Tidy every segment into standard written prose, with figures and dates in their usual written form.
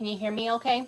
Can you hear me okay?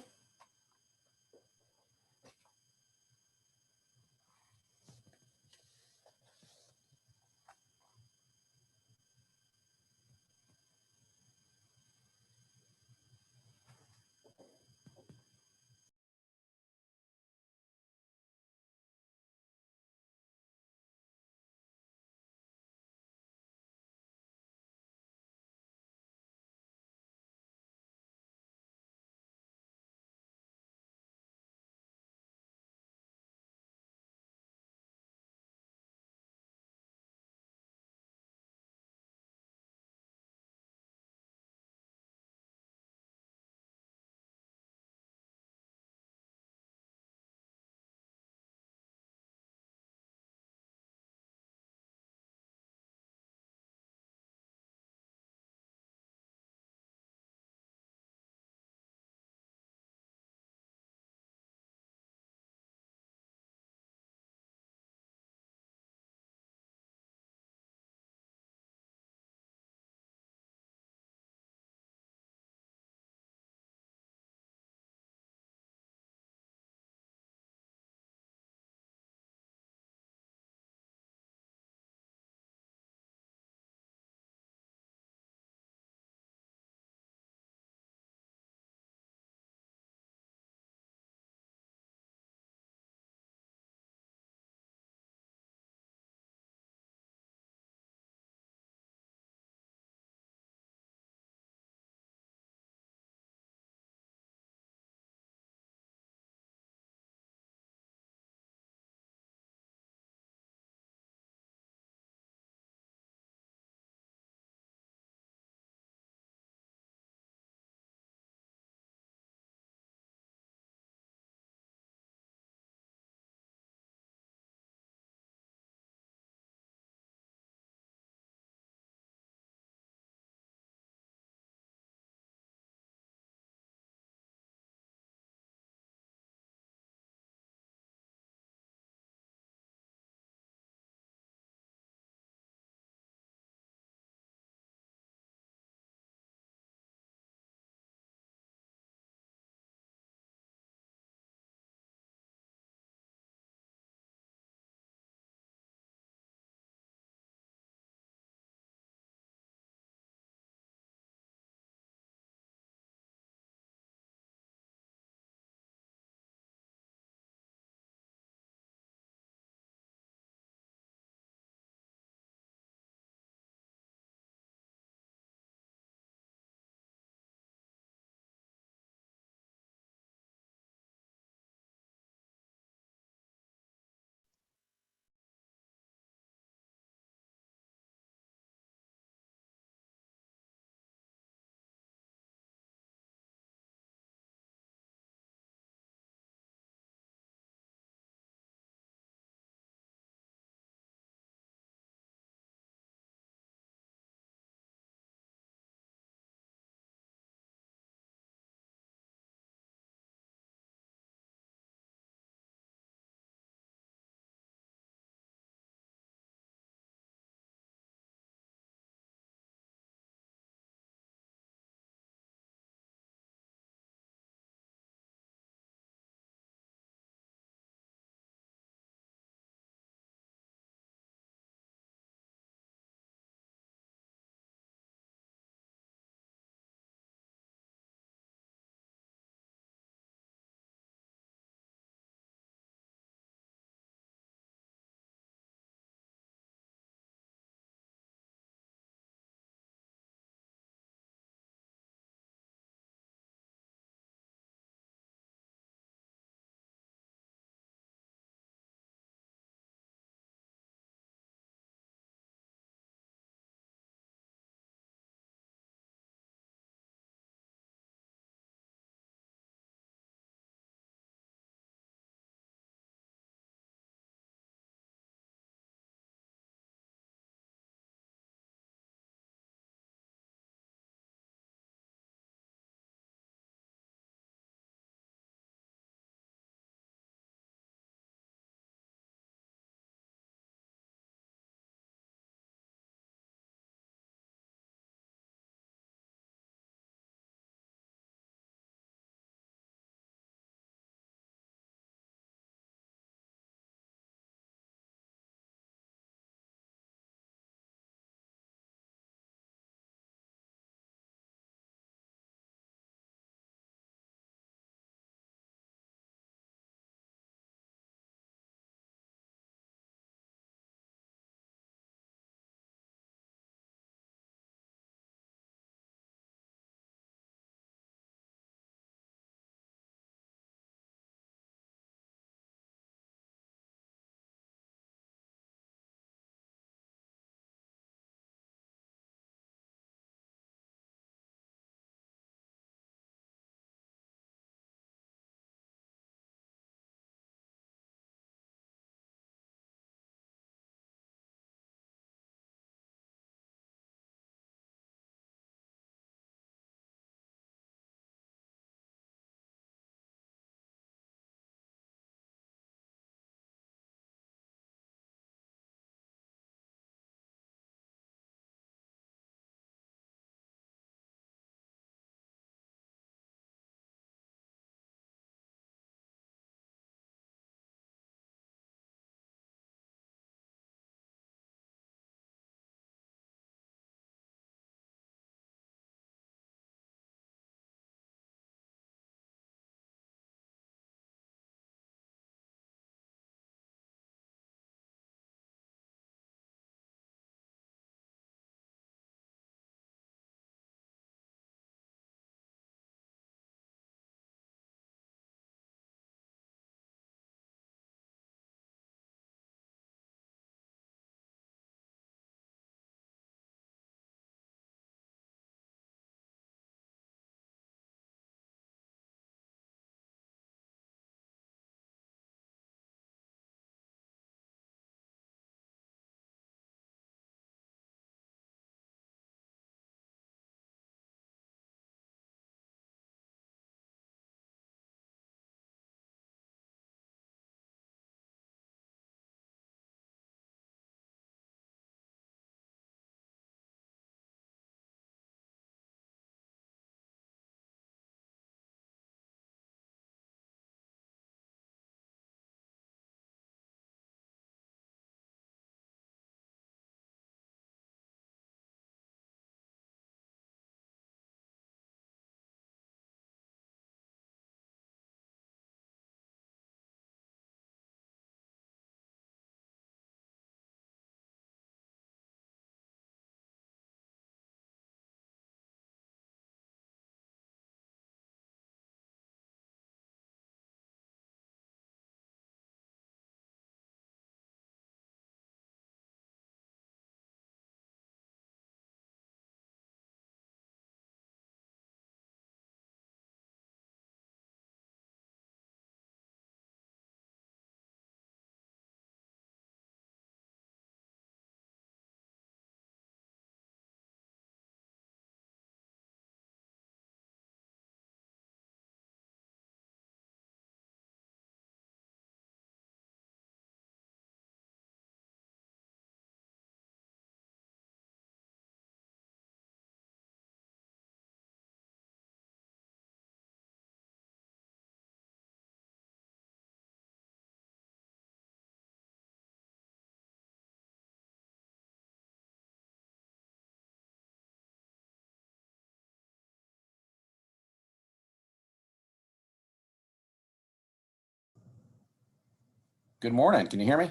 Good morning. Can you hear me?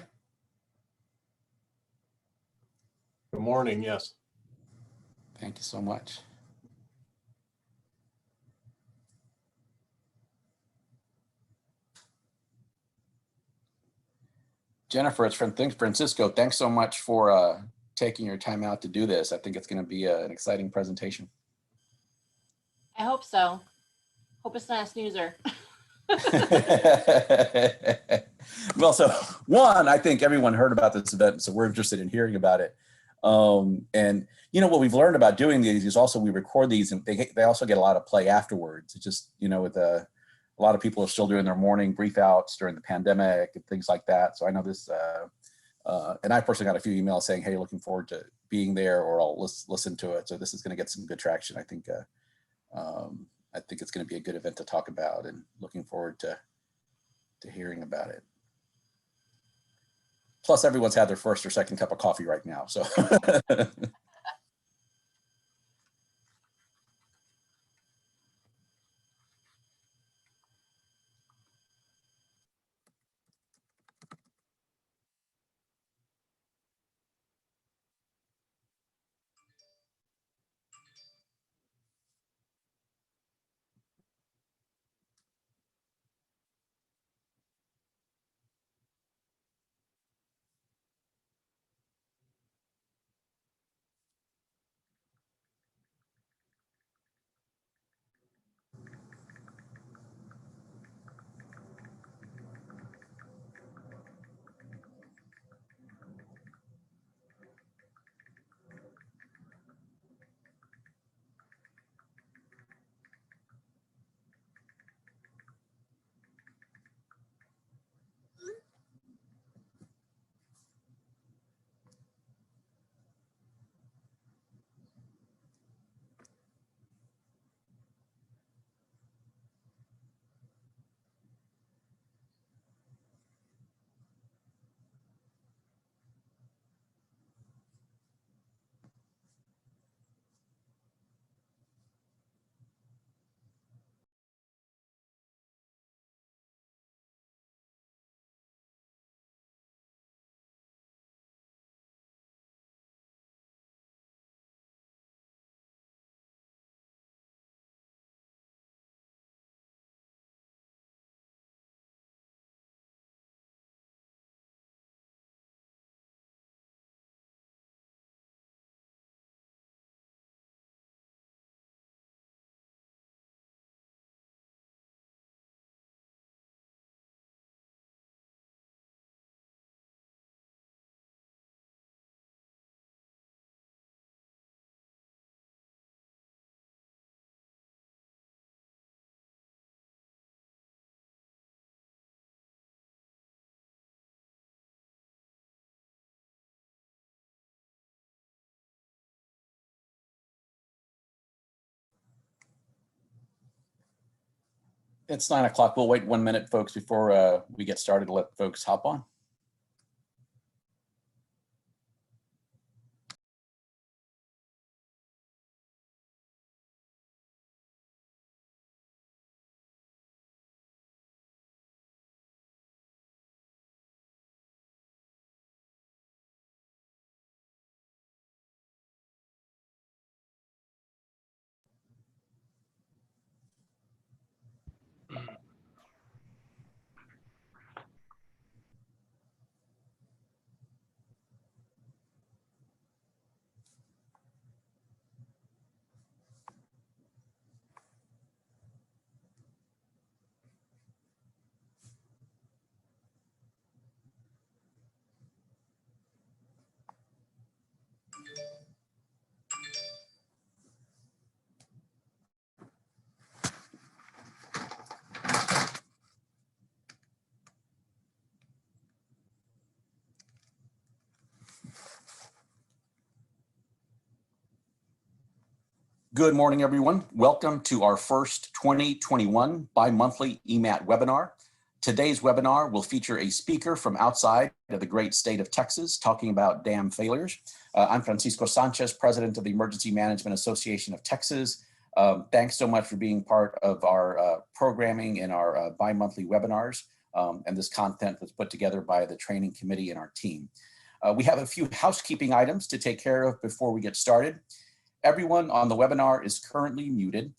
Good morning, yes. Thank you so much. Jennifer, it's from Francisco. Thanks so much for taking your time out to do this. I think it's going to be an exciting presentation. I hope so. Hope it's not a snoozer. Well, so one, I think everyone heard about this event, so we're interested in hearing about it. And you know what we've learned about doing these is also we record these, and they also get a lot of play afterwards. It's just, you know, with a lot of people are still doing their morning brief outs during the pandemic and things like that. So I know this, and I personally got a few emails saying, "Hey, looking forward to being there," or "I'll listen to it." So this is going to get some good traction. I think it's going to be a good event to talk about, and looking forward to hearing about it. Plus, everyone's had their first or second cup of coffee right now, so. It's 9 o'clock. We'll wait 1 minute, folks, before we get started to let folks hop on. Good morning, everyone. Welcome to our first 2021 bi-monthly EMAT webinar. Today's webinar will feature a speaker from outside of the great state of Texas talking about dam failures. I'm Francisco Sanchez, president of the Emergency Management Association of Texas. Thanks so much for being part of our programming and our bi-monthly webinars. And this content was put together by the training committee and our team. We have a few housekeeping items to take care of before we get started. Everyone on the webinar is currently muted.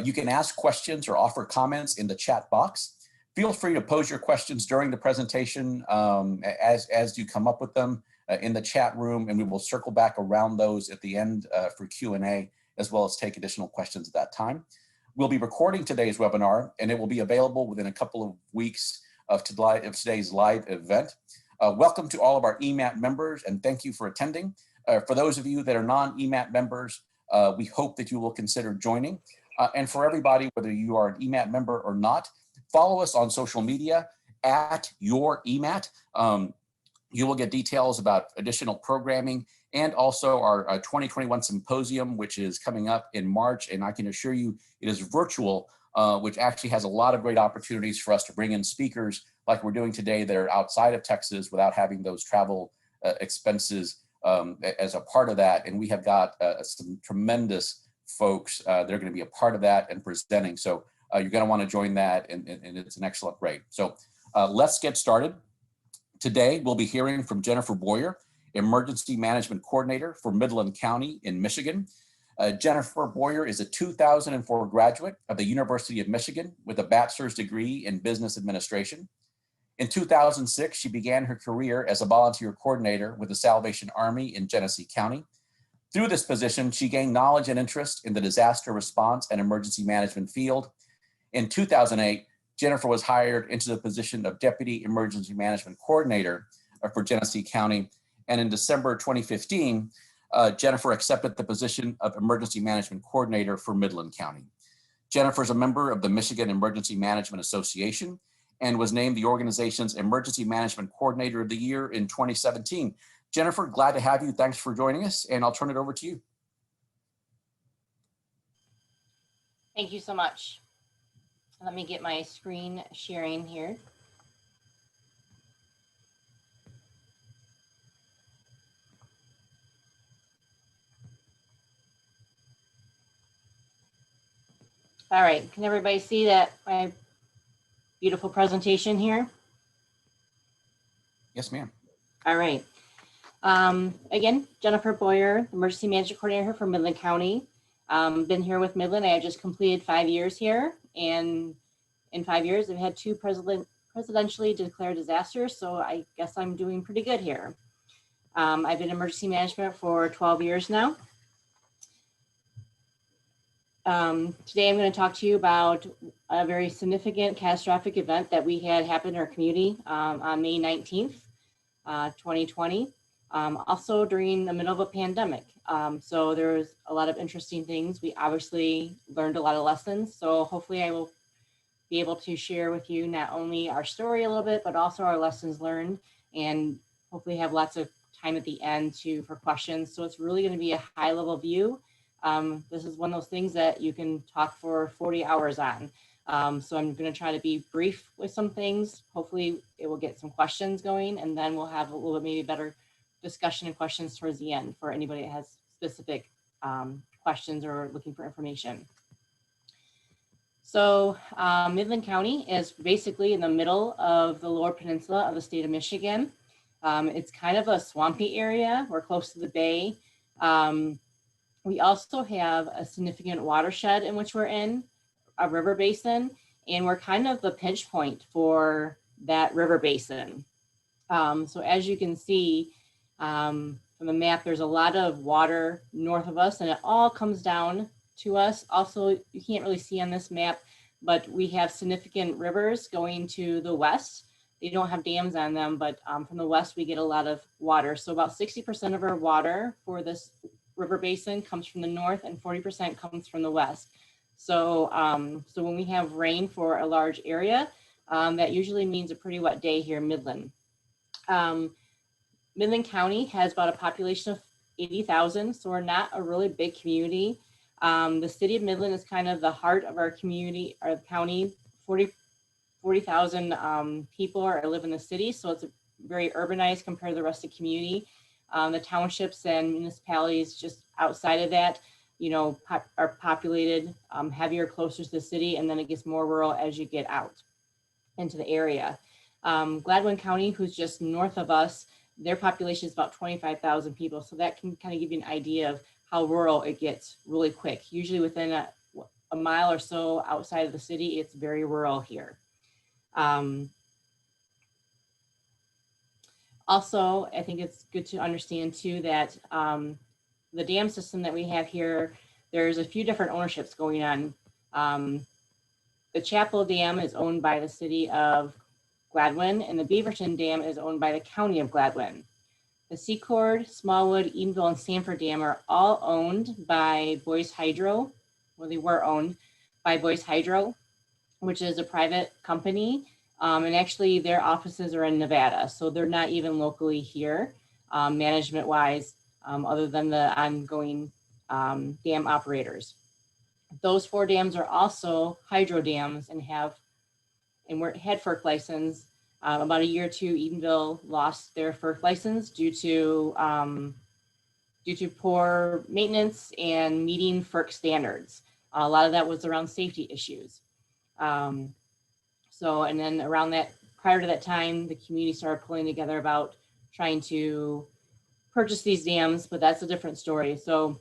You can ask questions or offer comments in the chat box. Feel free to pose your questions during the presentation as you come up with them in the chat room, and we will circle back around those at the end for Q&A, as well as take additional questions at that time. We'll be recording today's webinar, and it will be available within a couple of weeks of today's live event. Welcome to all of our EMAT members, and thank you for attending. For those of you that are non-EMAT members, we hope that you will consider joining. And for everybody, whether you are an EMAT member or not, follow us on social media at your EMAT. You will get details about additional programming and also our 2021 symposium, which is coming up in March. And I can assure you it is virtual, which actually has a lot of great opportunities for us to bring in speakers like we're doing today that are outside of Texas without having those travel expenses as a part of that. And we have got some tremendous folks that are going to be a part of that and presenting. So you're going to want to join that, and it's an excellent rate. So let's get started. Today, we'll be hearing from Jenifier Boyer, Emergency Management Coordinator for Midland County in Michigan. Jenifier Boyer is a 2004 graduate of the University of Michigan with a bachelor's degree in business administration. In 2006, she began her career as a volunteer coordinator with the Salvation Army in Genesee County. Through this position, she gained knowledge and interest in the disaster response and emergency management field. In 2008, Jenifier was hired into the position of Deputy Emergency Management Coordinator for Genesee County. And in December 2015, Jenifier accepted the position of Emergency Management Coordinator for Midland County. Jenifier is a member of the Michigan Emergency Management Association and was named the organization's Emergency Management Coordinator of the Year in 2017. Jenifier, glad to have you. Thanks for joining us, and I'll turn it over to you. Thank you so much. Let me get my screen sharing here. All right, can everybody see that my beautiful presentation here? Yes, ma'am. All right. Again, Jenifier Boyer, Emergency Management Coordinator for Midland County. Been here with Midland. I just completed 5 years here, and in 5 years, I've had two presidentially declared disasters, so I guess I'm doing pretty good here. I've been in emergency management for 12 years now. Today, I'm going to talk to you about a very significant catastrophic event that we had happen in our community on May 19th, 2020. Also during the middle of a pandemic. So there's a lot of interesting things. We obviously learned a lot of lessons. So hopefully I will be able to share with you not only our story a little bit, but also our lessons learned, and hopefully have lots of time at the end for questions. So it's really going to be a high level view. This is one of those things that you can talk for 40 hours on. So I'm going to try to be brief with some things. Hopefully it will get some questions going, and then we'll have a little bit maybe better discussion and questions towards the end for anybody that has specific questions or looking for information. So Midland County is basically in the middle of the Lower Peninsula of the state of Michigan. It's kind of a swampy area. We're close to the bay. We also have a significant watershed in which we're in, a river basin, and we're kind of the pinch point for that river basin. So as you can see from the map, there's a lot of water north of us, and it all comes down to us. Also, you can't really see on this map, but we have significant rivers going to the west. They don't have dams on them, but from the west, we get a lot of water. So about 60% of our water for this river basin comes from the north, and 40% comes from the west. So, so when we have rain for a large area, that usually means a pretty wet day here in Midland. Midland County has about a population of 80,000, so we're not a really big community. The city of Midland is kind of the heart of our community, our county. 40,000 people live in the city, so it's very urbanized compared to the rest of the community. The townships and municipalities just outside of that, you know, are populated heavier, closer to the city, and then it gets more rural as you get out into the area. Gladwin County, who's just north of us, their population is about 25,000 people. So that can kind of give you an idea of how rural it gets really quick. Usually within a mile or so outside of the city, it's very rural here. Also, I think it's good to understand too that the dam system that we have here, there's a few different ownerships going on. The Chapel Dam is owned by the city of Gladwin, and the Beaverton Dam is owned by the county of Gladwin. The Secord, Smallwood, Edenville, and Sanford Dam are all owned by Boyce Hydro. Well, they were owned by Boyce Hydro, which is a private company. And actually their offices are in Nevada. So they're not even locally here, management-wise, other than the ongoing dam operators. Those 4 dams are also hydro dams and had FERC license. About a year or two, Edenville lost their FERC license due to poor maintenance and meeting FERC standards. A lot of that was around safety issues. And then around that, prior to that time, the community started pulling together about trying to purchase these dams, but that's a different story. So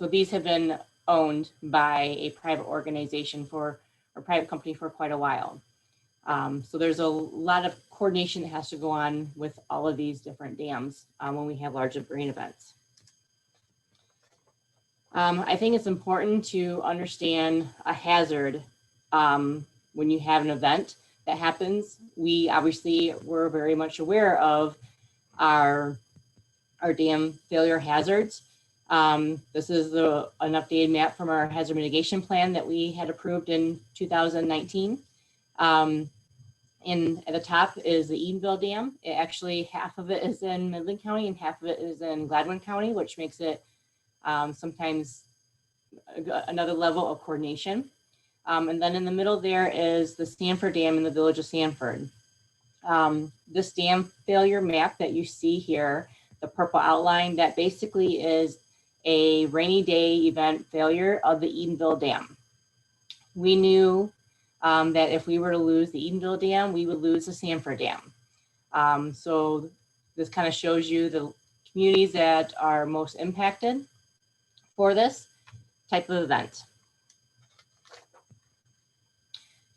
these have been owned by a private organization or private company for quite a while. So there's a lot of coordination that has to go on with all of these different dams when we have large rain events. I think it's important to understand a hazard when you have an event that happens. We're very much aware of our dam failure hazards. This is an updated map from our hazard mitigation plan that we had approved in 2019. And at the top is the Edenville Dam. Half of it is in Midland County and half of it is in Gladwin County, which makes it sometimes another level of coordination. And then in the middle there is the Sanford Dam in the village of Sanford. This dam failure map that you see here, the purple outline, that basically is a rainy day event failure of the Edenville Dam. We knew that if we were to lose the Edenville Dam, we would lose the Sanford Dam. So this kind of shows you the communities that are most impacted for this type of event.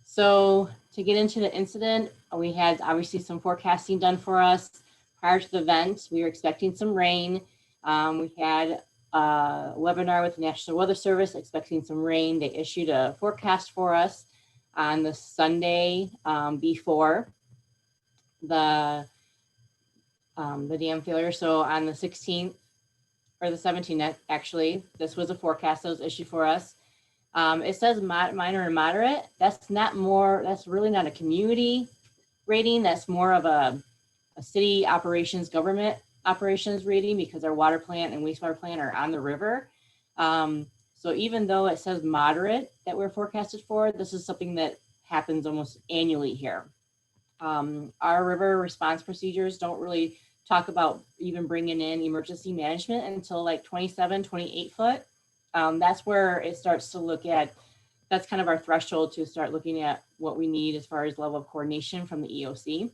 So to get into the incident, we had obviously some forecasting done for us prior to the event. We were expecting some rain. We had a webinar with the National Weather Service expecting some rain. They issued a forecast for us on the Sunday before the dam failure. So on the 16th or the 17th, actually, this was a forecast that was issued for us. It says minor and moderate. That's really not a community rating. That's more of a city operations, government operations rating, because our water plant and wastewater plant are on the river. So even though it says moderate that we're forecasted for, this is something that happens almost annually here. Our river response procedures don't really talk about even bringing in emergency management until like 27, 28 foot. That's where it starts to look at, that's kind of our threshold to start looking at what we need as far as level of coordination from the EOC.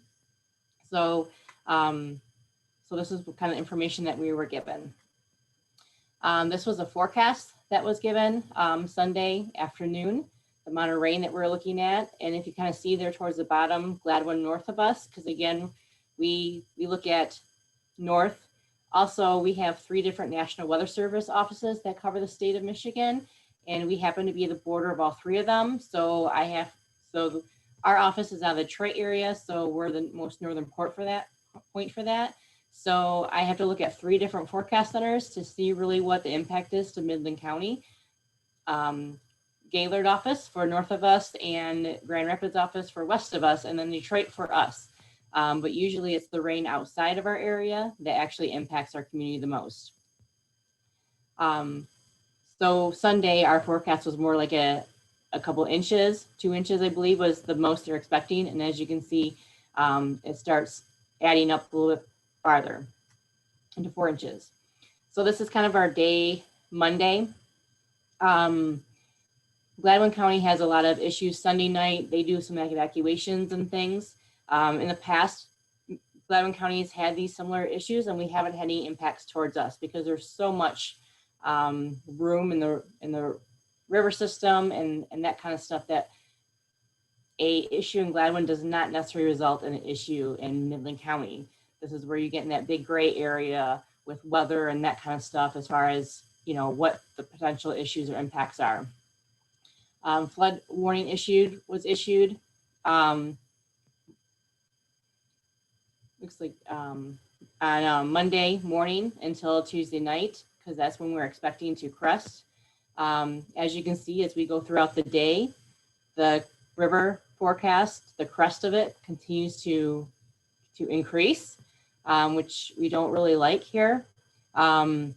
So this is the kind of information that we were given. This was a forecast that was given Sunday afternoon, the amount of rain that we're looking at. And if you kind of see there towards the bottom, Gladwin north of us, because again, we look at north. Also, we have 3 different National Weather Service offices that cover the state of Michigan, and we happen to be at the border of all 3 of them. So our office is out of the Detroit area, so we're the most northern point for that. So I have to look at 3 different forecast centers to see really what the impact is to Midland County. Gaylord office for north of us and Grand Rapids office for west of us, and then Detroit for us. But usually it's the rain outside of our area that actually impacts our community the most. So Sunday, our forecast was more like a couple inches, 2 inches, I believe, was the most they're expecting. And as you can see, it starts adding up a little bit farther into 4 inches. So this is kind of our day Monday. Gladwin County has a lot of issues Sunday night. They do some evacuations and things. In the past, Gladwin County has had these similar issues, and we haven't had any impacts towards us because there's so much room in the river system and that kind of stuff that a issue in Gladwin does not necessarily result in an issue in Midland County. This is where you get in that big gray area with weather and that kind of stuff as far as, you know, what the potential issues or impacts are. Flood warning was issued. Looks like on Monday morning until Tuesday night, because that's when we're expecting to crest. As you can see, as we go throughout the day, the river forecast, the crest of it continues to increase, which we don't really like here. And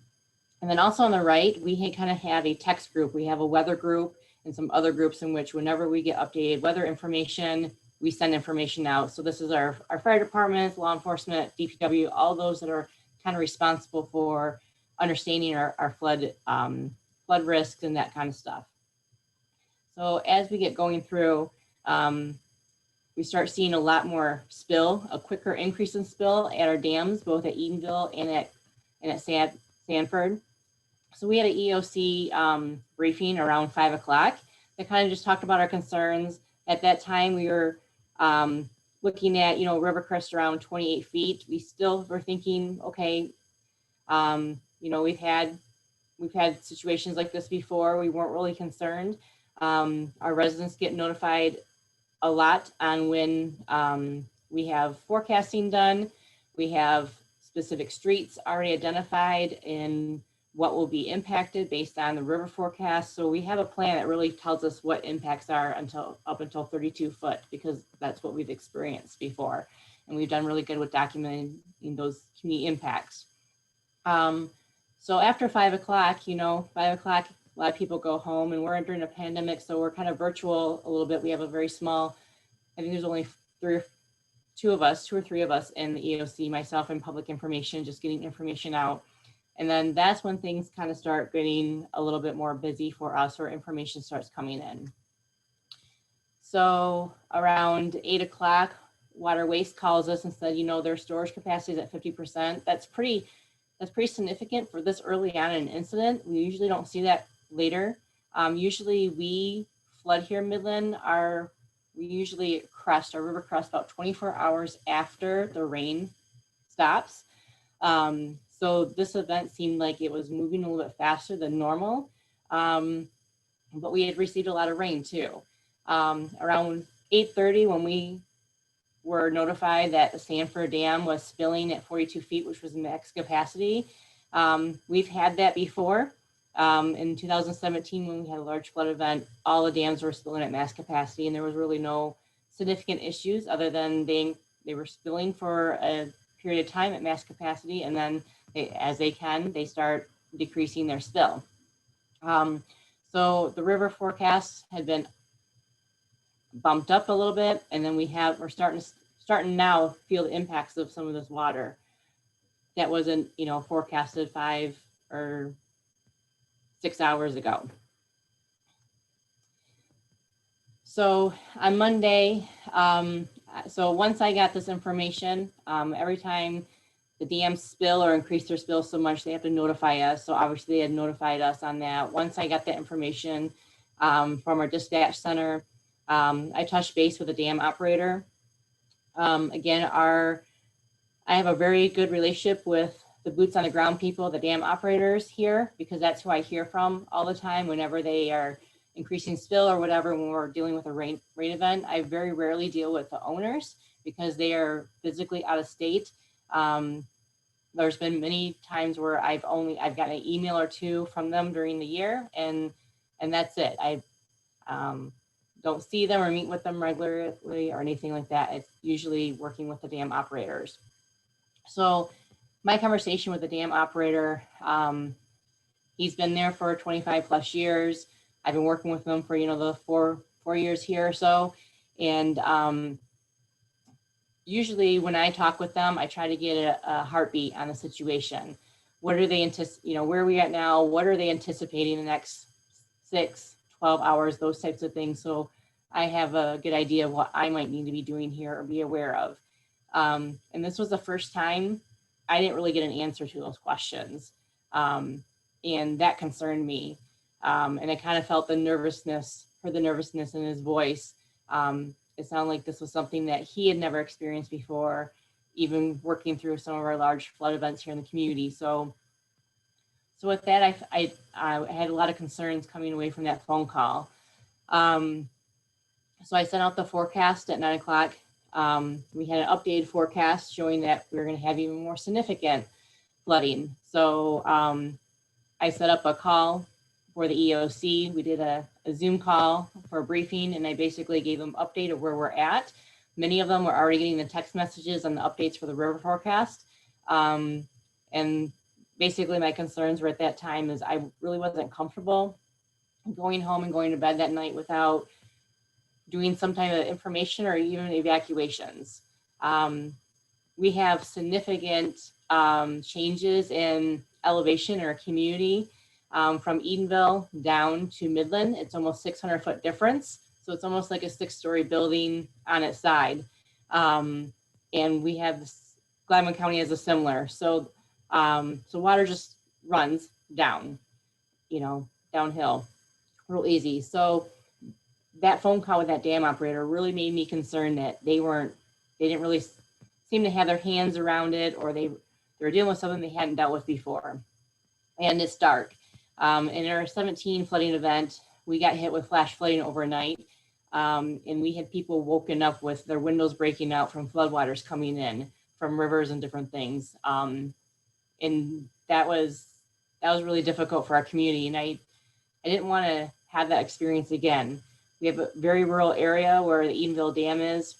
then also on the right, we kind of have a text group. We have a weather group and some other groups in which whenever we get updated weather information, we send information out. So this is our fire department, law enforcement, DPW, all those that are kind of responsible for understanding our flood risks and that kind of stuff. So as we get going through, we start seeing a lot more spill, a quicker increase in spill at our dams, both at Edenville and at Sanford. So we had an EOC briefing around 5 o'clock that kind of just talked about our concerns. At that time, we were looking at, you know, river crest around 28 feet. We still were thinking, okay, you know, we've had situations like this before. We weren't really concerned. Our residents get notified a lot on when we have forecasting done. We have specific streets already identified and what will be impacted based on the river forecast. So we have a plan that really tells us what impacts are up until 32 foot, because that's what we've experienced before. And we've done really good with documenting those community impacts. So after 5 o'clock, you know, 5 o'clock, a lot of people go home, and we're during a pandemic, so we're kind of virtual a little bit. We have a very small, I think there's only two or three of us in the EOC, myself and public information, just getting information out. And then that's when things kind of start getting a little bit more busy for us, or information starts coming in. So around 8 o'clock, Water Waste calls us and said, you know, their storage capacity is at 50%. That's pretty significant for this early on in an incident. We usually don't see that later. Usually we flood here in Midland, we usually crest, our river crest about 24 hours after the rain stops. So this event seemed like it was moving a little bit faster than normal, but we had received a lot of rain too. Around 8:30, when we were notified that the Sanford Dam was spilling at 42 feet, which was max capacity. We've had that before. In 2017, when we had a large flood event, all the dams were spilling at max capacity, and there was really no significant issues other than they were spilling for a period of time at max capacity, and then they start decreasing their spill. So the river forecast had been bumped up a little bit, and then we're starting now to feel the impacts of some of this water that wasn't, you know, forecasted 5 or 6 hours ago. So on Monday, so once I got this information, every time the dams spill or increase their spill so much, they have to notify us. So obviously they had notified us on that. Once I got that information from our dispatch center, I touched base with the dam operator. Again, I have a very good relationship with the boots on the ground people, the dam operators here, because that's who I hear from all the time whenever they are increasing spill or whatever. When we're dealing with a rain event, I very rarely deal with the owners because they are physically out of state. There's been many times where I've gotten an email or two from them during the year, and that's it. I don't see them or meet with them regularly or anything like that. It's usually working with the dam operators. So my conversation with the dam operator, he's been there for 25 plus years. I've been working with him for, you know, the four years here or so. And usually when I talk with them, I try to get a heartbeat on the situation. What are they where are we at now? What are they anticipating the next 6, 12 hours, those types of things. So I have a good idea of what I might need to be doing here or be aware of. And this was the first time I didn't really get an answer to those questions. And that concerned me. And I kind of felt the nervousness in his voice. It sounded like this was something that he had never experienced before, even working through some of our large flood events here in the community. So with that, I had a lot of concerns coming away from that phone call. So I sent out the forecast at 9 o'clock. We had an updated forecast showing that we were going to have even more significant flooding. So I set up a call for the EOC. We did a Zoom call for a briefing, and I basically gave them an update of where we're at. Many of them were already getting the text messages on the updates for the river forecast. And basically my concerns were at that time is I really wasn't comfortable going home and going to bed that night without doing some type of information or even evacuations. We have significant changes in elevation in our community from Edenville down to Midland. It's almost 600-foot difference. So it's almost like a 6-story building on its side. And we have this, Midland County has a similar. So water just runs down, downhill real easy. So that phone call with that dam operator really made me concerned that they didn't really seem to have their hands around it, or they were dealing with something they hadn't dealt with before. And it's dark. In our 17 flooding event, we got hit with flash flooding overnight. And we had people woken up with their windows breaking out from floodwaters coming in from rivers and different things. And that was really difficult for our community. And I didn't want to have that experience again. We have a very rural area where the Edenville Dam is,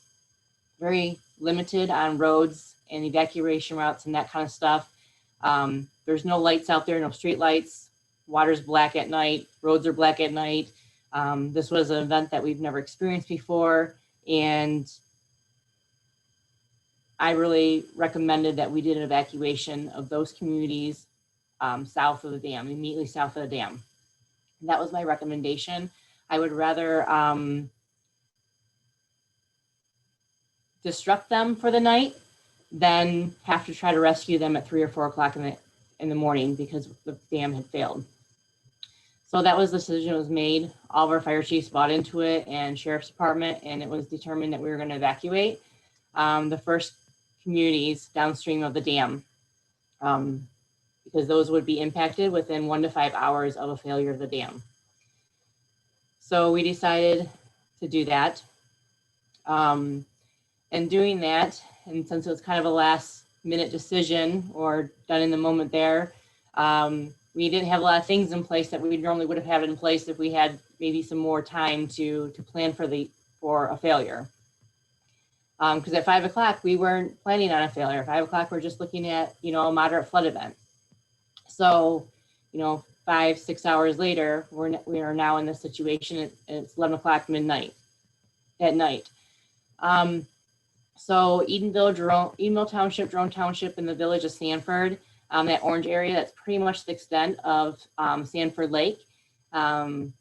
very limited on roads and evacuation routes and that kind of stuff. There's no lights out there, no street lights. Water's black at night, roads are black at night. This was an event that we've never experienced before. And I really recommended that we did an evacuation of those communities south of the dam, immediately south of the dam. And that was my recommendation. I would rather disrupt them for the night than have to try to rescue them at 3 or 4 o'clock in the morning because the dam had failed. So that was the decision that was made. All of our fire chiefs bought into it and sheriff's department, and it was determined that we were going to evacuate the first communities downstream of the dam because those would be impacted within 1 to 5 hours of a failure of the dam. So we decided to do that. And doing that, and since it was kind of a last minute decision or done in the moment there, we didn't have a lot of things in place that we normally would have had in place if we had maybe some more time to plan for a failure. Because at 5 o'clock, we weren't planning on a failure. At 5 o'clock, we're just looking at, a moderate flood event. So, 5, 6 hours later, we are now in this situation, and it's 11 o'clock at night. So Edenville Township, Jerome Township, and the village of Sanford, that orange area, that's pretty much the extent of Sanford Lake. And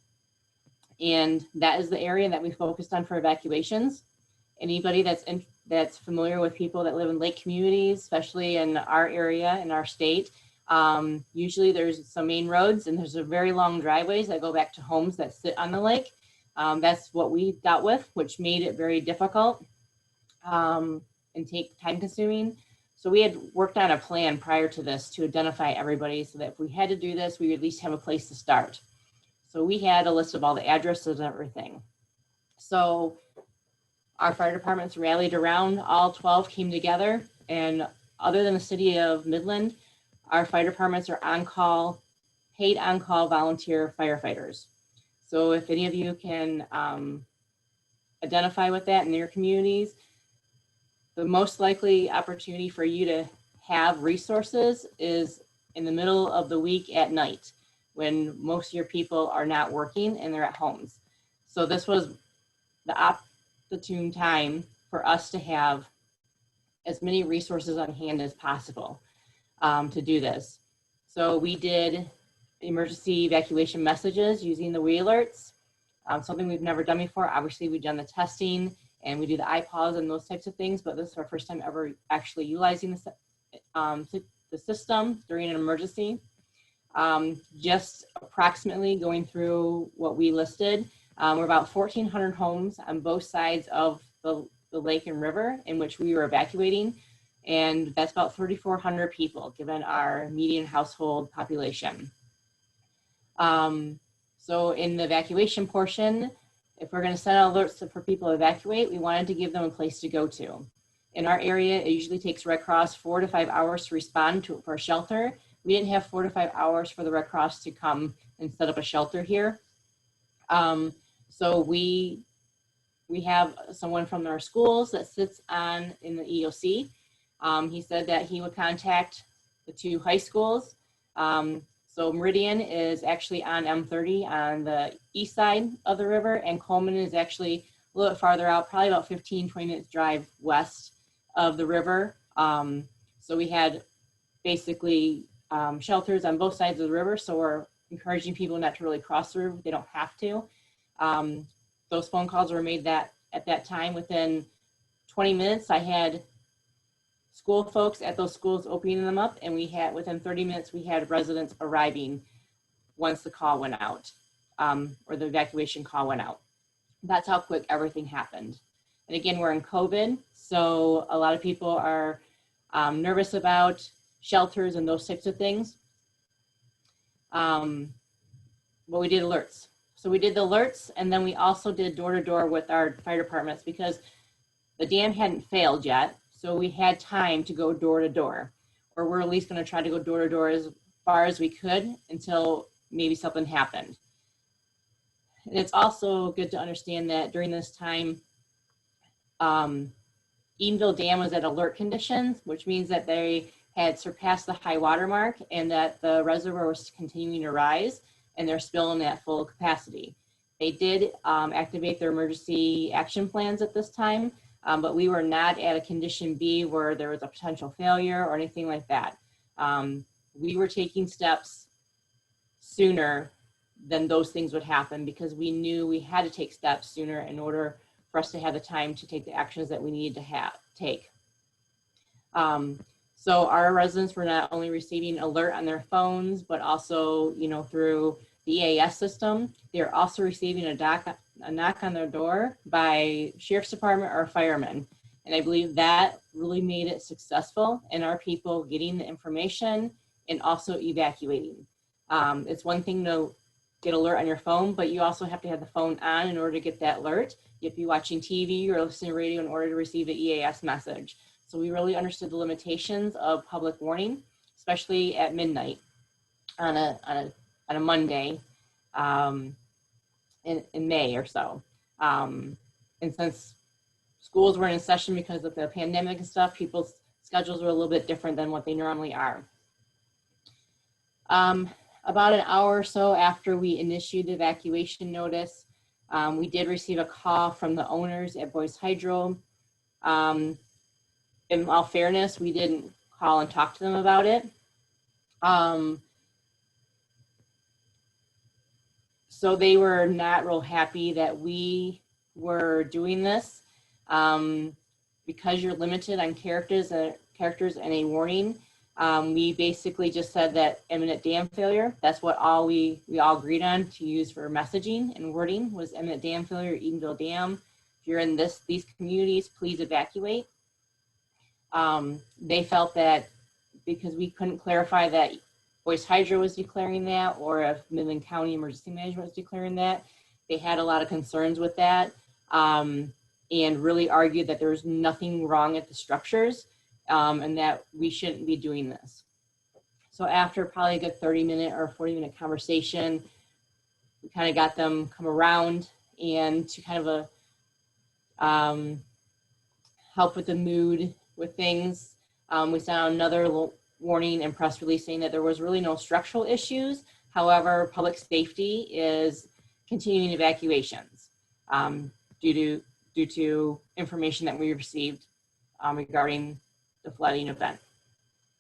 that is the area that we focused on for evacuations. Anybody that's familiar with people that live in lake communities, especially in our area, in our state, usually there's some main roads and there's a very long driveways that go back to homes that sit on the lake. That's what we dealt with, which made it very difficult and time consuming. So we had worked on a plan prior to this to identify everybody so that if we had to do this, we would at least have a place to start. So we had a list of all the addresses and everything. So our fire departments rallied around, all 12 came together, and other than the city of Midland, our fire departments are on-call, paid on-call volunteer firefighters. So if any of you can identify with that in your communities, the most likely opportunity for you to have resources is in the middle of the week at night when most of your people are not working and they're at homes. So this was the opportune time for us to have as many resources on hand as possible to do this. So we did emergency evacuation messages using the WE alerts. something we've never done before. Obviously, we've done the testing and we do the iPads and those types of things, but this is our first time ever actually utilizing the system during an emergency. Just approximately going through what we listed, we're about 1,400 homes on both sides of the lake and river in which we were evacuating. And that's about 3,400 people given our median household population. So in the evacuation portion, if we're going to send out alerts for people to evacuate, we wanted to give them a place to go to. In our area, it usually takes Red Cross 4 to 5 hours to respond for a shelter. We didn't have 4 to 5 hours for the Red Cross to come and set up a shelter here. So we have someone from our schools that sits in the EOC. He said that he would contact the 2 high schools. So Meridian is actually on M30 on the east side of the river, and Coleman is actually a little bit farther out, probably about 15, 20 minutes drive west of the river. So we had basically shelters on both sides of the river. So we're encouraging people not to really cross the river. They don't have to. Those phone calls were made at that time. Within 20 minutes, I had school folks at those schools opening them up, and within 30 minutes, we had residents arriving once the call went out, or the evacuation call went out. That's how quick everything happened. And again, we're in COVID, so a lot of people are nervous about shelters and those types of things. But we did alerts. So we did the alerts, and then we also did door-to-door with our fire departments because the dam hadn't failed yet. So we had time to go door-to-door, or we're at least going to try to go door-to-door as far as we could until maybe something happened. And it's also good to understand that during this time, Edenville Dam was at alert conditions, which means that they had surpassed the high water mark and that the reservoir was continuing to rise and they're still in that full capacity. They did activate their emergency action plans at this time, but we were not at a condition B where there was a potential failure or anything like that. We were taking steps sooner than those things would happen because we knew we had to take steps sooner in order for us to have the time to take the actions that we needed to take. So our residents were not only receiving alert on their phones, but also, through the EAS system. They're also receiving a knock on their door by sheriff's department or firemen. And I believe that really made it successful in our people getting the information and also evacuating. It's one thing to get alert on your phone, but you also have to have the phone on in order to get that alert. You have to be watching TV or listening to radio in order to receive the EAS message. So we really understood the limitations of public warning, especially at midnight on a Monday in May or so. And since schools weren't in session because of the pandemic and stuff, people's schedules were a little bit different than what they normally are. About an hour or so after we initiated the evacuation notice, we did receive a call from the owners at Boyce Hydro. In all fairness, we didn't call and talk to them about it. So they were not real happy that we were doing this because you're limited on characters and a warning. We basically just said that imminent dam failure. That's what we all agreed on to use for messaging and wording was imminent dam failure, Edenville Dam. If you're in these communities, please evacuate. They felt that because we couldn't clarify that Boyce Hydro was declaring that, or if Midland County Emergency Management was declaring that, they had a lot of concerns with that, and really argued that there was nothing wrong at the structures, and that we shouldn't be doing this. So after probably a good 30-minute or 40-minute conversation, we kind of got them come around and to kind of help with the mood with things. We sent out another warning and press release saying that there was really no structural issues. However, public safety is continuing evacuations due to information that we received regarding the flooding event.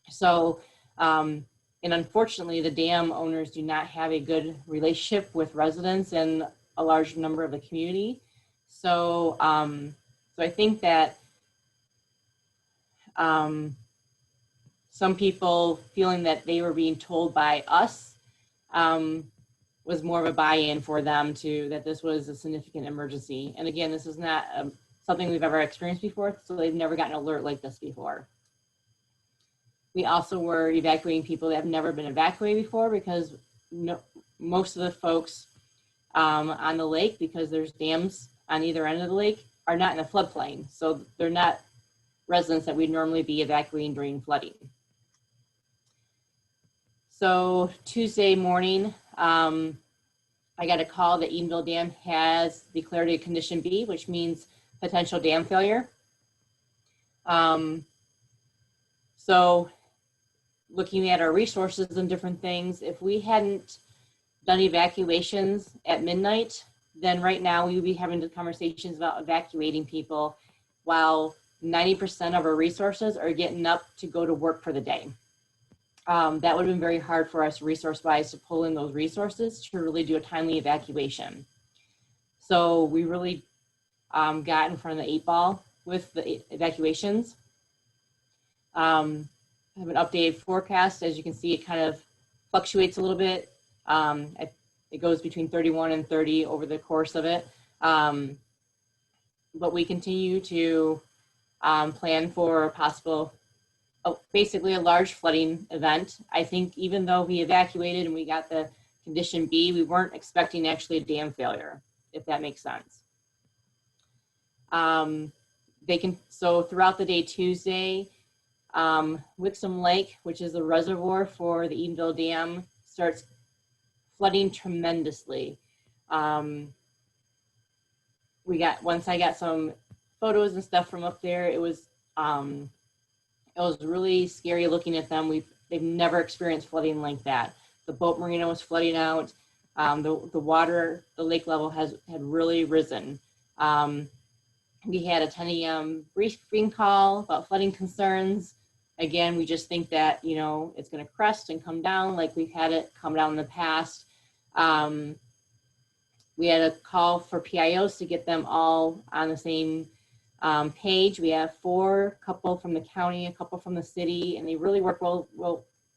So, and unfortunately, the dam owners do not have a good relationship with residents, and a large number of the community. So, so I think that some people feeling that they were being told by us was more of a buy-in for them to that this was a significant emergency. And again, this is not something we've ever experienced before, so they've never gotten an alert like this before. We also were evacuating people that have never been evacuated before because most of the folks on the lake, because there's dams on either end of the lake, are not in the floodplain. So they're not residents that we'd normally be evacuating during flooding. So Tuesday morning, I got a call that Edenville Dam has declared a condition B, which means potential dam failure. So looking at our resources and different things, if we hadn't done evacuations at midnight, then right now we would be having the conversations about evacuating people while 90% of our resources are getting up to go to work for the day. That would have been very hard for us resource-wise to pull in those resources to really do a timely evacuation. So we really got in front of the 8 ball with the evacuations. I have an updated forecast. As you can see, it kind of fluctuates a little bit. It goes between 31 and 30 over the course of it. But we continue to plan for a possible, basically a large flooding event. I think even though we evacuated and we got the condition B, we weren't expecting actually a dam failure, if that makes sense. So throughout the day Tuesday, Wixom Lake, which is the reservoir for the Edenville Dam, starts flooding tremendously. Once I got some photos and stuff from up there, it was really scary looking at them. They've never experienced flooding like that. The boat marina was flooding out. The water, the lake level had really risen. We had a 10 a.m. briefing call about flooding concerns. Again, we just think that, it's going to crest and come down like we've had it come down in the past. We had a call for PIOs to get them all on the same page. We have 4, a couple from the county, a couple from the city, and they really work real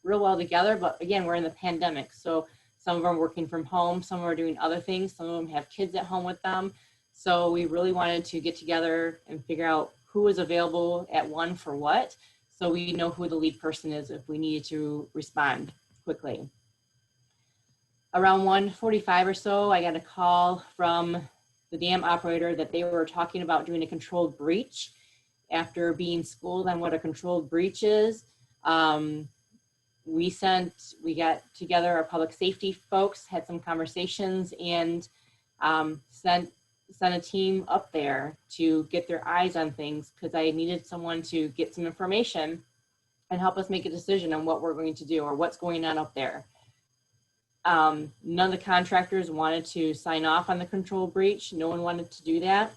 well together. But again, we're in the pandemic, so some of them are working from home, some are doing other things, some of them have kids at home with them. So we really wanted to get together and figure out who is available at one for what, so we know who the lead person is if we needed to respond quickly. Around 1:45 or so, I got a call from the dam operator that they were talking about doing a controlled breach. After being schooled on what a controlled breach is, we got together our public safety folks, had some conversations, and sent a team up there to get their eyes on things, because I needed someone to get some information and help us make a decision on what we're going to do or what's going on up there. None of the contractors wanted to sign off on the control breach. No one wanted to do that.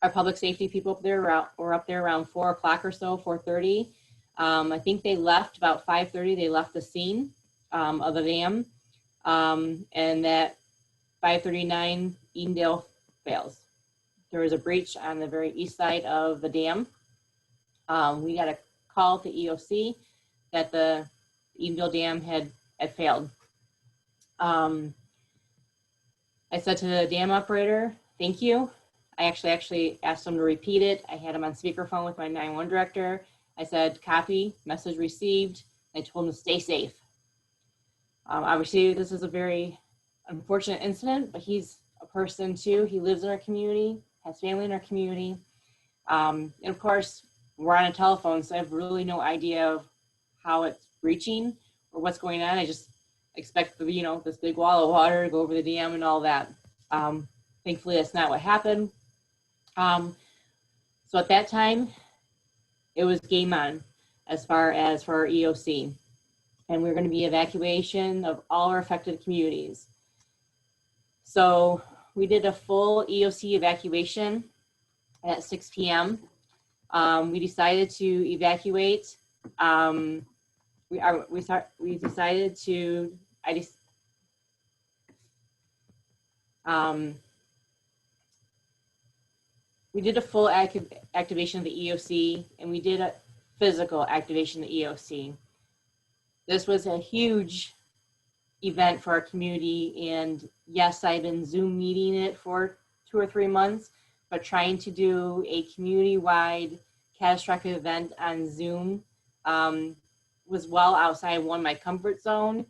Our public safety people up there were up there around 4 o'clock or so, 4:30. I think they left about 5:30. They left the scene of the dam, and that 5:39 Edendale fails. There was a breach on the very east side of the dam. We got a call to EOC that the Edenville Dam had failed. I said to the dam operator, thank you. I actually asked him to repeat it. I had him on speakerphone with my 911 director. I said, copy, message received. I told him to stay safe. Obviously, this is a very unfortunate incident, but he's a person too. He lives in our community, has family in our community. And of course, we're on a telephone, so I have really no idea of how it's reaching or what's going on. I just expect, this big wall of water to go over the dam and all that. Thankfully, that's not what happened. So at that time, it was game on as far as for our EOC. And we're going to be evacuation of all our affected communities. So we did a full EOC evacuation at 6 p.m. We decided to evacuate. We did a full activation of the EOC, and we did a physical activation of the EOC. This was a huge event for our community, and yes, I've been Zoom meeting it for 2 or 3 months, but trying to do a community-wide catastrophic event on Zoom was well outside my comfort zone,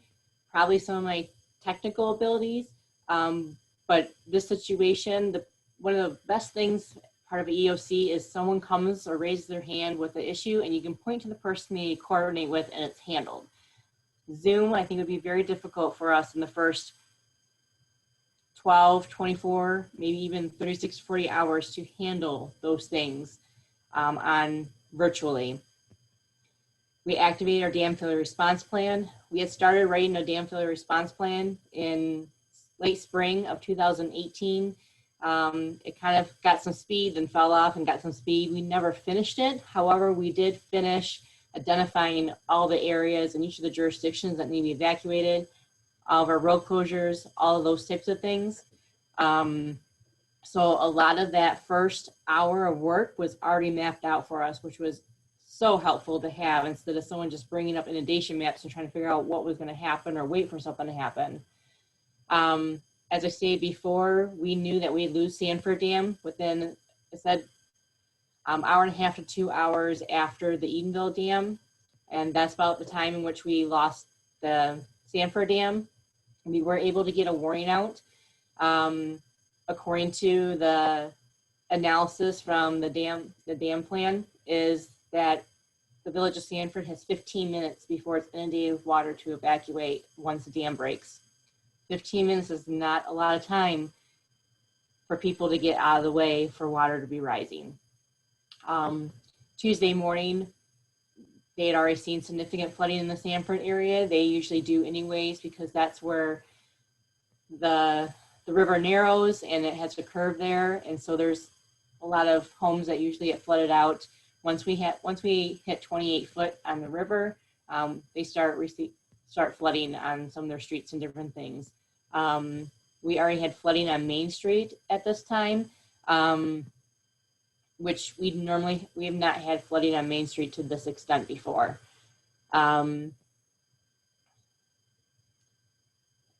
probably some of my technical abilities. But this situation, one of the best things part of EOC is someone comes or raises their hand with the issue, and you can point to the person they coordinate with, and it's handled. Zoom, I think, would be very difficult for us in the first 12, 24, maybe even 36, 40 hours to handle those things on virtually. We activated our dam failure response plan. We had started writing a dam failure response plan in late spring of 2018. It kind of got some speed, then fell off and got some speed. We never finished it. However, we did finish identifying all the areas in each of the jurisdictions that need to be evacuated, all of our road closures, all of those types of things. So a lot of that first hour of work was already mapped out for us, which was so helpful to have instead of someone just bringing up inundation maps and trying to figure out what was going to happen or wait for something to happen. As I stated before, we knew that we'd lose Sanford Dam within, I said, hour and a half to 2 hours after the Edenville Dam. And that's about the time in which we lost the Sanford Dam. We were able to get a warning out. According to the analysis from the dam plan, is that the village of Sanford has 15 minutes before it's inundated with water to evacuate once the dam breaks. 15 minutes is not a lot of time for people to get out of the way for water to be rising. Tuesday morning, they had already seen significant flooding in the Sanford area. They usually do anyways, because that's where the river narrows and it has a curve there. And so there's a lot of homes that usually get flooded out. Once we hit 28 foot on the river, they start flooding on some of their streets and different things. We already had flooding on Main Street at this time, which we have not had flooding on Main Street to this extent before.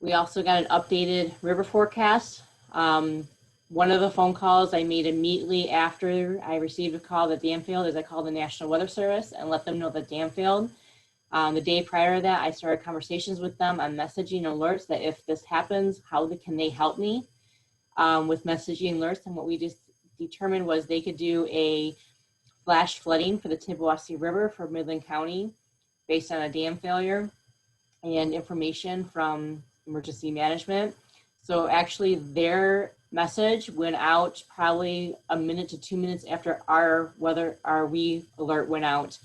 We also got an updated river forecast. One of the phone calls I made immediately after I received a call that dam failed is I called the National Weather Service and let them know the dam failed. The day prior to that, I started conversations with them on messaging alerts that if this happens, how can they help me with messaging alerts. And what we just determined was they could do a flash flooding for the Timpawassee River for Midland County based on a dam failure and information from emergency management. So actually their message went out probably a minute to 2 minutes after our we alert went out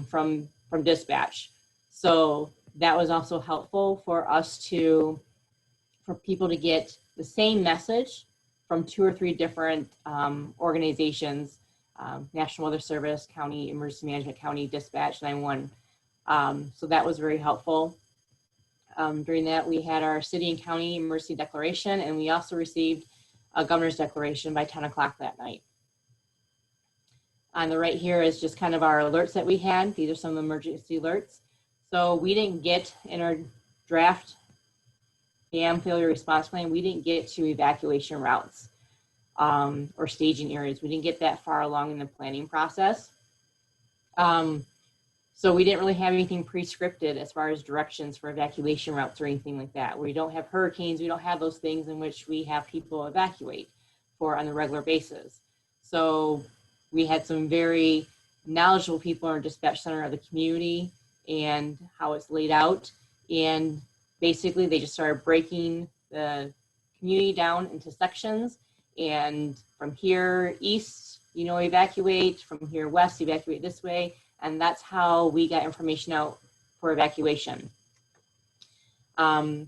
from dispatch. So that was also helpful for us for people to get the same message from 2 or 3 different organizations, National Weather Service, County Emergency Management, County Dispatch, 911. So that was very helpful. During that, we had our city and county emergency declaration, and we also received a governor's declaration by 10 o'clock that night. On the right here is just kind of our alerts that we had. These are some of the emergency alerts. So we didn't get in our draft dam failure response plan, we didn't get to evacuation routes or staging areas. We didn't get that far along in the planning process. So we didn't really have anything pre-scripted as far as directions for evacuation routes or anything like that. We don't have hurricanes, we don't have those things in which we have people evacuate for on a regular basis. So we had some very knowledgeable people in our dispatch center of the community and how it's laid out. And basically they just started breaking the community down into sections. And from here east, evacuate, from here west, evacuate this way. And that's how we got information out for evacuation. We're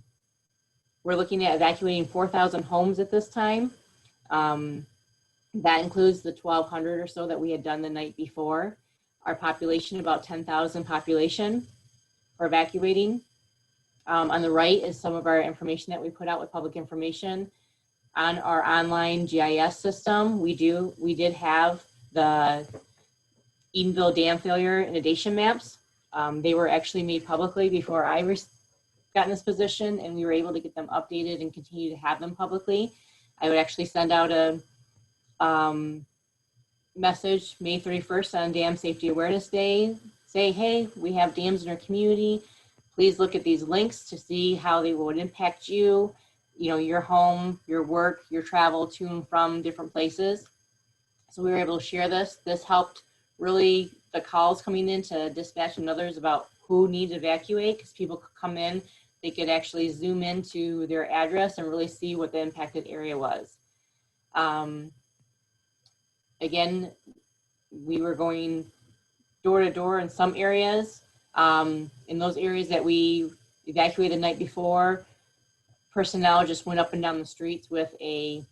looking at evacuating 4,000 homes at this time. That includes the 1,200 or so that we had done the night before. Our population, about 10,000 population for evacuating. On the right is some of our information that we put out with public information. on our online GIS system, we did have the Edenville dam failure inundation maps. They were actually made publicly before I got in this position, and we were able to get them updated and continue to have them publicly. I would actually send out a message May 31st on Dam Safety Awareness Day. Say, hey, we have dams in our community. Please look at these links to see how they would impact you, your home, your work, your travel to and from different places. So we were able to share this. This helped really the calls coming in to dispatch and others about who needs to evacuate, because people could come in, they could actually zoom into their address and really see what the impacted area was. Again, we were going door to door in some areas. In those areas that we evacuated the night before, personnel just went up and down the streets with a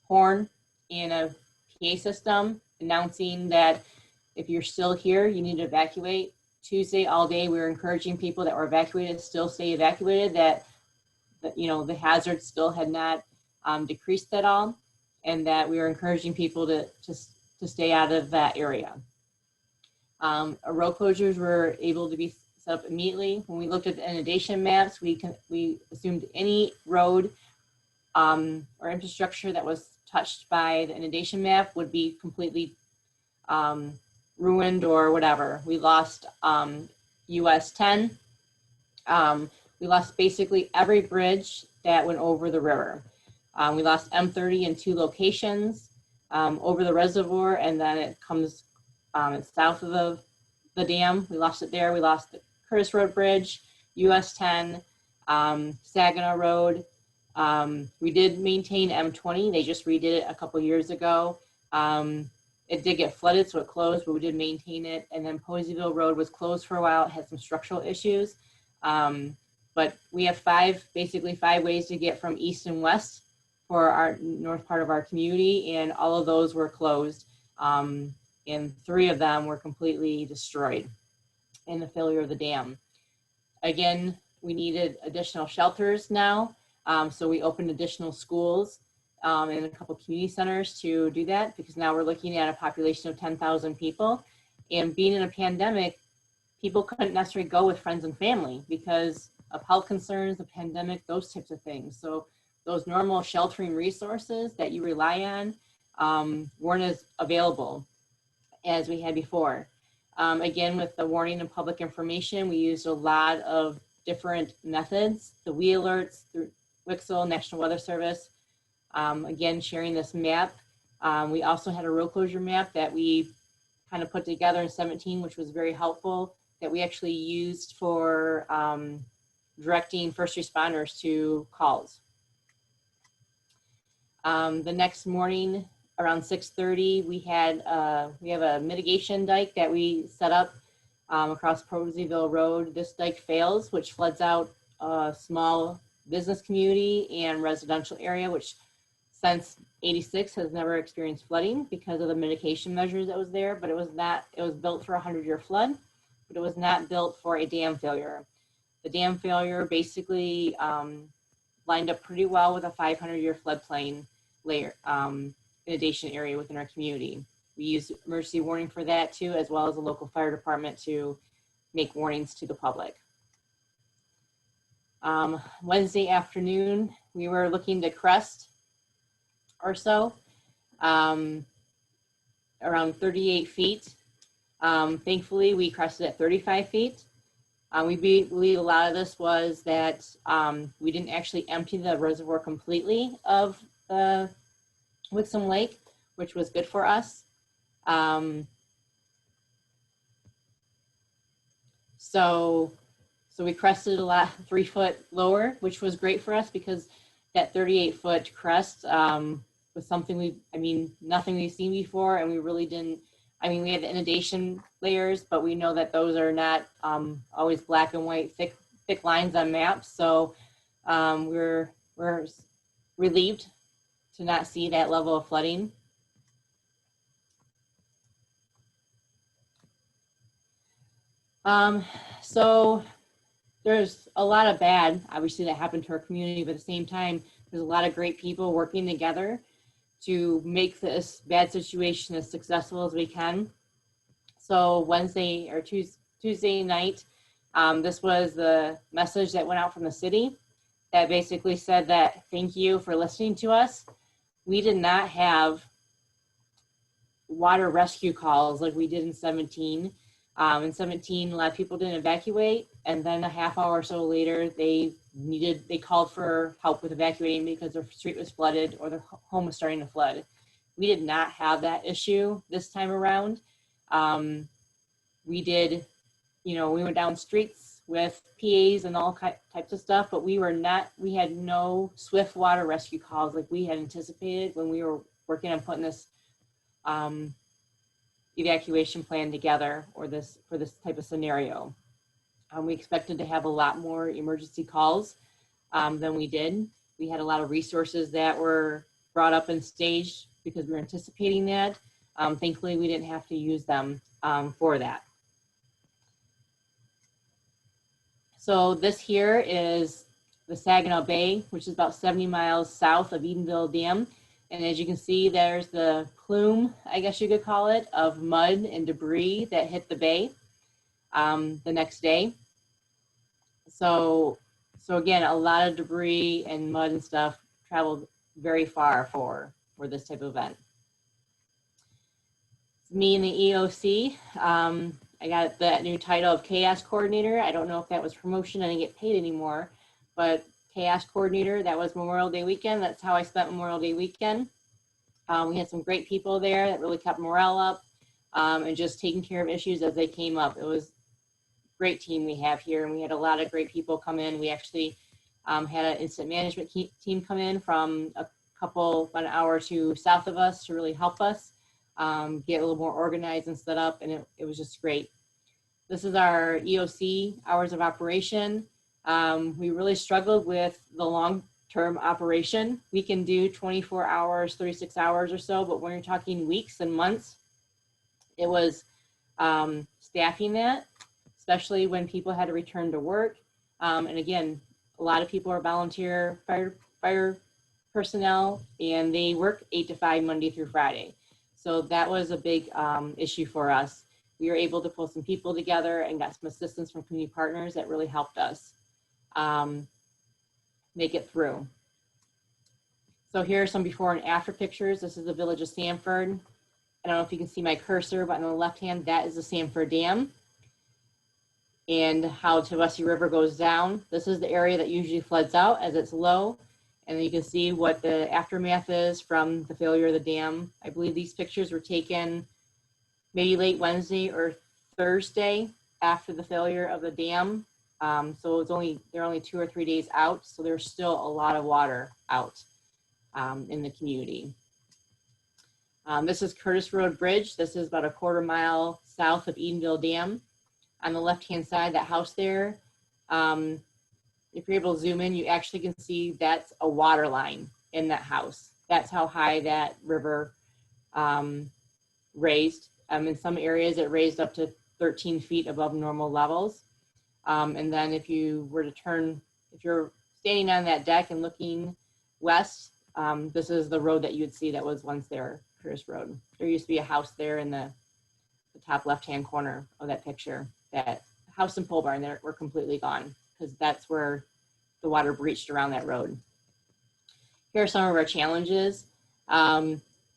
horn and a PA system announcing that if you're still here, you need to evacuate. Tuesday all day, we were encouraging people that were evacuated still stay evacuated, that the hazard still had not decreased at all, and that we were encouraging people to stay out of that area. Road closures were able to be set up immediately. When we looked at the inundation maps, we assumed any road or infrastructure that was touched by the inundation map would be completely ruined or whatever. We lost US 10. We lost basically every bridge that went over the river. We lost M30 in 2 locations over the reservoir, and then it comes it's south of the dam. We lost it there. We lost the Curtis Road Bridge, US 10, Saginaw Road. We did maintain M20. They just redid it a couple years ago. It did get flooded, so it closed, but we did maintain it. And then Poseyville Road was closed for a while. It had some structural issues. But we have basically five ways to get from east and west for our north part of our community, and all of those were closed. And 3 of them were completely destroyed in the failure of the dam. Again, we needed additional shelters now. So we opened additional schools and a couple community centers to do that, because now we're looking at a population of 10,000 people. And being in a pandemic, people couldn't necessarily go with friends and family because of health concerns, the pandemic, those types of things. So those normal sheltering resources that you rely on weren't as available as we had before. Again, with the warning and public information, we used a lot of different methods, the WE alerts through Wixel, National Weather Service. Again, sharing this map. We also had a road closure map that we kind of put together in 17, which was very helpful, that we actually used for directing first responders to calls. The next morning, around 6:30, we have a mitigation dike that we set up across Poseyville Road. This dike fails, which floods out a small business community and residential area, which since 86 has never experienced flooding because of the mitigation measures that was there, but it was built for a 100-year flood, but it was not built for a dam failure. The dam failure basically lined up pretty well with a 500-year floodplain layer inundation area within our community. We used emergency warning for that too, as well as the local fire department to make warnings to the public. Wednesday afternoon, we were looking to crest or so, around 38 feet. Thankfully, we crested at 35 feet. We believe a lot of this was that we didn't actually empty the reservoir completely of the Wixom Lake, which was good for us. So we crested a lot 3 foot lower, which was great for us because that 38-foot crest was something nothing we've seen before, and we really didn't. We had the inundation layers, but we know that those are not always black and white, thick lines on maps. So we're relieved to not see that level of flooding. So there's a lot of bad, obviously, that happened to our community, but at the same time, There's a lot of great people working together to make this bad situation as successful as we can. So Wednesday or Tuesday night, this was the message that went out from the city that basically said that thank you for listening to us. We did not have water rescue calls like we did in 17. In 17, a lot of people didn't evacuate, and then a half hour or so later, they called for help with evacuating because their street was flooded or their home was starting to flood. We did not have that issue this time around. We did, we went down streets with PAs and all types of stuff, but we had no swift water rescue calls like we had anticipated when we were working on putting this evacuation plan together for this type of scenario. We expected to have a lot more emergency calls than we did. We had a lot of resources that were brought up and staged because we were anticipating that. Thankfully, we didn't have to use them for that. So this here is the Saginaw Bay, which is about 70 miles south of Edenville Dam. And as you can see, there's the plume, I guess you could call it, of mud and debris that hit the bay the next day. So again, a lot of debris and mud and stuff traveled very far for this type of event. It's me and the EOC. I got that new title of Chaos Coordinator. I don't know if that was promotion. I didn't get paid anymore, but Chaos Coordinator, that was Memorial Day weekend. That's how I spent Memorial Day weekend. We had some great people there that really kept morale up and just taking care of issues as they came up. It was a great team we have here, and we had a lot of great people come in. We actually had an incident management team come in from an hour or two south of us to really help us get a little more organized and set up, and it was just great. This is our EOC hours of operation. We really struggled with the long-term operation. We can do 24 hours, 36 hours or so, but when you're talking weeks and months, it was staffing that, especially when people had to return to work. And again, a lot of people are volunteer fire personnel, and they work 8 to 5 Monday through Friday. So that was a big issue for us. We were able to pull some people together and got some assistance from community partners that really helped us make it through. So here are some before and after pictures. This is the village of Sanford. I don't know if you can see my cursor, but on the left hand, that is the Sanford Dam and how Tawessi River goes down. This is the area that usually floods out as it's low. And you can see what the aftermath is from the failure of the dam. I believe these pictures were taken maybe late Wednesday or Thursday after the failure of the dam. So they're only 2 or 3 days out. So there's still a lot of water out in the community. This is Curtis Road Bridge. This is about a 1/4 mile south of Edenville Dam. On the left-hand side, that house there, if you're able to zoom in, you actually can see that's a water line in that house. That's how high that river raised. In some areas, it raised up to 13 feet above normal levels. And then if you were to if you're standing on that deck and looking west, this is the road that you would see that was once there, Curtis Road. There used to be a house there in the top left-hand corner of that picture. That house and pole barn there were completely gone because that's where the water breached around that road. Here are some of our challenges.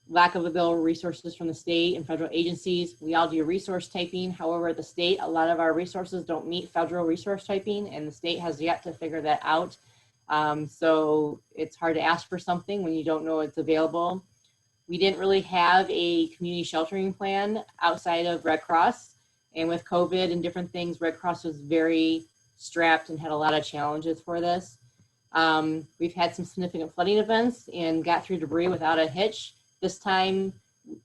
Lack of available resources from the state and federal agencies. We all do resource typing. However, at the state, a lot of our resources don't meet federal resource typing, and the state has yet to figure that out. So it's hard to ask for something when you don't know it's available. We didn't really have a community sheltering plan outside of Red Cross. And with COVID and different things, Red Cross was very strapped and had a lot of challenges for this. We've had some significant flooding events and got through debris without a hitch. This time,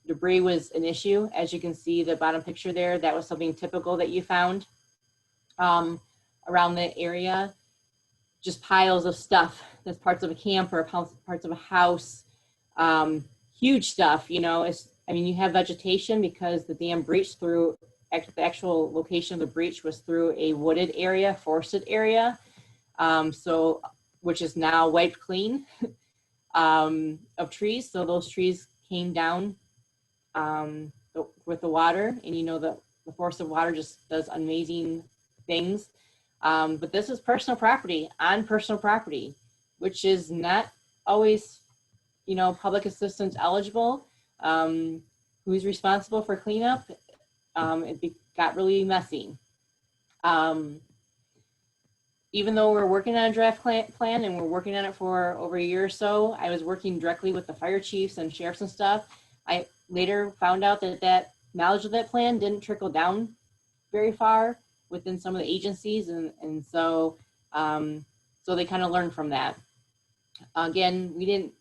debris was an issue. As you can see, the bottom picture there, that was something typical that you found around the area. Just piles of stuff. That's parts of a camper, parts of a house, huge stuff. You have vegetation because the dam breached through. The actual location of the breach was through a wooded area, forested area, which is now wiped clean. of trees. So those trees came down with the water, and you know, the force of water just does amazing things. But this is personal property on personal property, which is not always, you know, public assistance eligible. Who's responsible for cleanup? Got really messy. Even though we're working on a draft plan and we're working on it for over a year or so, I was working directly with the fire chiefs and sheriffs and stuff. I later found out that knowledge of that plan didn't trickle down very far within some of the agencies, and so they kind of learned from that. Again, we didn't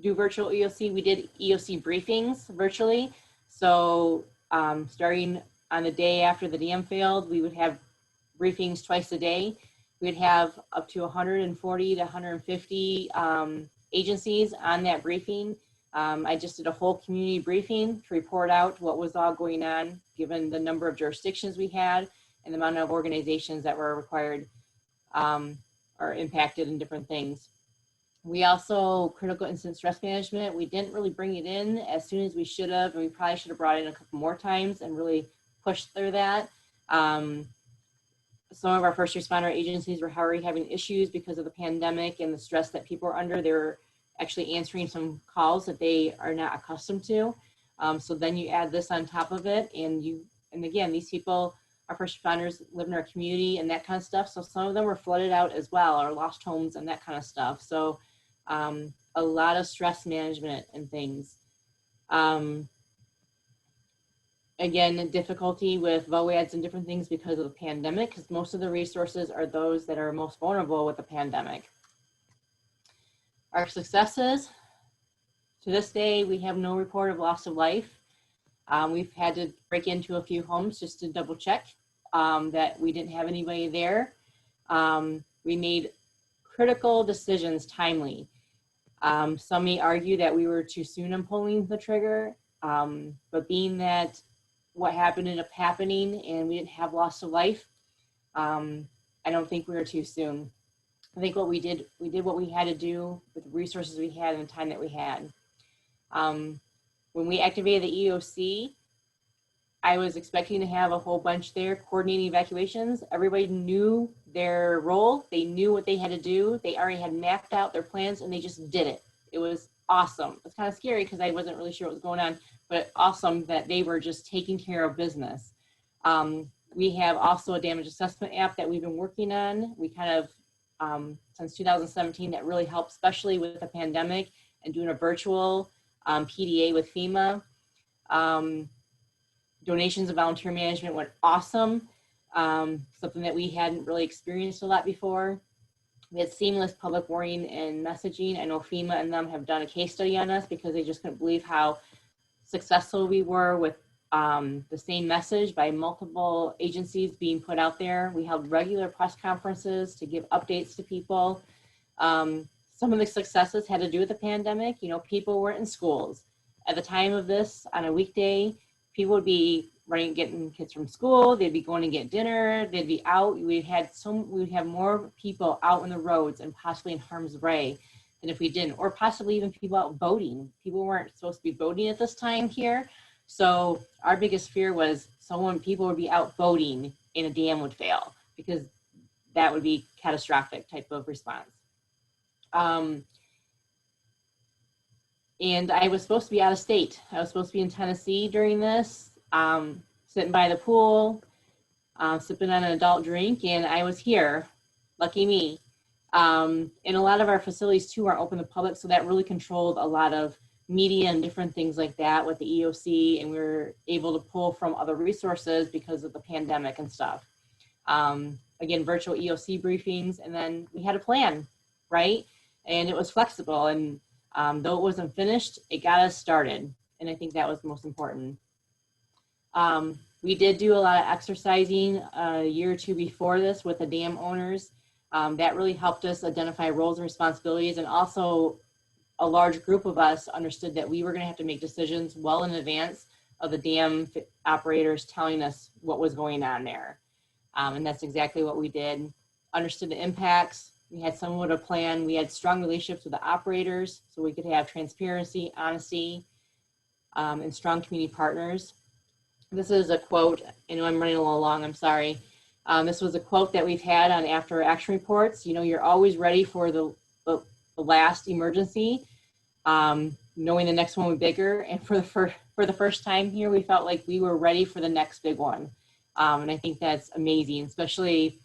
do virtual EOC. We did EOC briefings virtually. So starting on the day after the dam failed, we would have briefings twice a day. We'd have up to 140 to 150 agencies on that briefing. I just did a whole community briefing to report out what was all going on, given the number of jurisdictions we had and the amount of organizations that were required or impacted in different things. We also, critical incident stress management, we didn't really bring it in as soon as we should have, and we probably should have brought it in a couple more times and really pushed through that. Some of our first responder agencies were already having issues because of the pandemic and the stress that people are under. They were actually answering some calls that they are not accustomed to. So then you add this on top of it, and again, these people, our first responders, live in our community and that kind of stuff. So some of them were flooded out as well, or lost homes and that kind of stuff. So a lot of stress management and things. Again, difficulty with VOADs and different things because of the pandemic, because most of the resources are those that are most vulnerable with the pandemic. Our successes, to this day, we have no report of loss of life. We've had to break into a few homes just to double check that we didn't have anybody there. We made critical decisions timely. Some may argue that we were too soon in pulling the trigger, but being that what happened ended up happening and we didn't have loss of life, I don't think we were too soon. I think what we did what we had to do with the resources we had and the time that we had. When we activated the EOC, I was expecting to have a whole bunch there coordinating evacuations. Everybody knew their role. They knew what they had to do. They already had mapped out their plans and they just did it. It was awesome. It's kind of scary because I wasn't really sure what was going on, but awesome that they were just taking care of business. We have also a damage assessment app that we've been working on. We kind of, since 2017, that really helped, especially with the pandemic and doing a virtual PDA with FEMA. Donations and volunteer management went awesome. Something that we hadn't really experienced a lot before. We had seamless public warning and messaging. I know FEMA and them have done a case study on us because they just couldn't believe how successful we were with the same message by multiple agencies being put out there. We held regular press conferences to give updates to people. Some of the successes had to do with the pandemic. You know, people weren't in schools. At the time of this, on a weekday, people would be getting kids from school. They'd be going to get dinner. They'd be out. We'd have more people out on the roads and possibly in harm's way than if we didn't, or possibly even people out boating. People weren't supposed to be boating at this time here. So our biggest fear was people would be out boating and a dam would fail, because that would be catastrophic type of response. And I was supposed to be out of state. I was supposed to be in Tennessee during this, sitting by the pool, sipping on an adult drink, and I was here. Lucky me. And a lot of our facilities too are open to the public, so that really controlled a lot of media and different things like that with the EOC, and we were able to pull from other resources because of the pandemic and stuff. Again, virtual EOC briefings, and then we had a plan, right? And it was flexible, and though it wasn't finished, it got us started, and I think that was the most important. We did do a lot of exercising a year or two before this with the dam owners. That really helped us identify roles and responsibilities, and also a large group of us understood that we were going to have to make decisions well in advance of the dam operators telling us what was going on there. And that's exactly what we did. Understood the impacts, We had somewhat of a plan. We had strong relationships with the operators, so we could have transparency, honesty, and strong community partners. This is a quote. I know I'm running a little long, I'm sorry. This was a quote that we've had on after action reports. You know, you're always ready for the last emergency, knowing the next one will be bigger. And for the first time here, we felt like we were ready for the next big one. And I think that's amazing, especially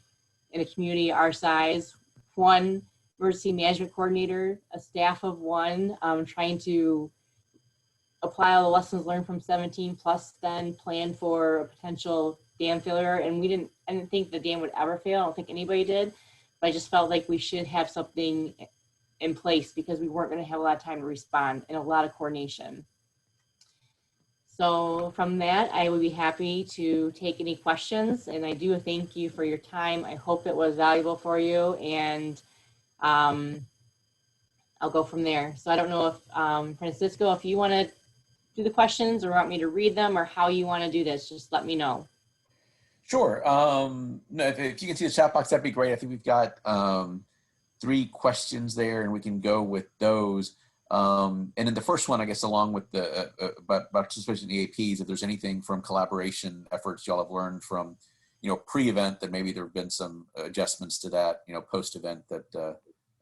in a community our size. One emergency management coordinator, a staff of one, trying to apply all the lessons learned from 17, plus then plan for a potential dam failure. And I didn't think the dam would ever fail. I don't think anybody did, but I just felt like we should have something in place because we weren't going to have a lot of time to respond and a lot of coordination. So from that, I would be happy to take any questions, and I do thank you for your time. I hope it was valuable for you, and I'll go from there. So I don't know if Francisco, if you want to do the questions or want me to read them or how you want to do this, just let me know. Sure. No, if you can see the chat box, that'd be great. I think we've got 3 questions there, and we can go with those. And then the first one, I guess, along with the about participation in EAPs, if there's anything from collaboration efforts y'all have learned from, you know, pre-event that maybe there have been some adjustments to that, you know, post-event that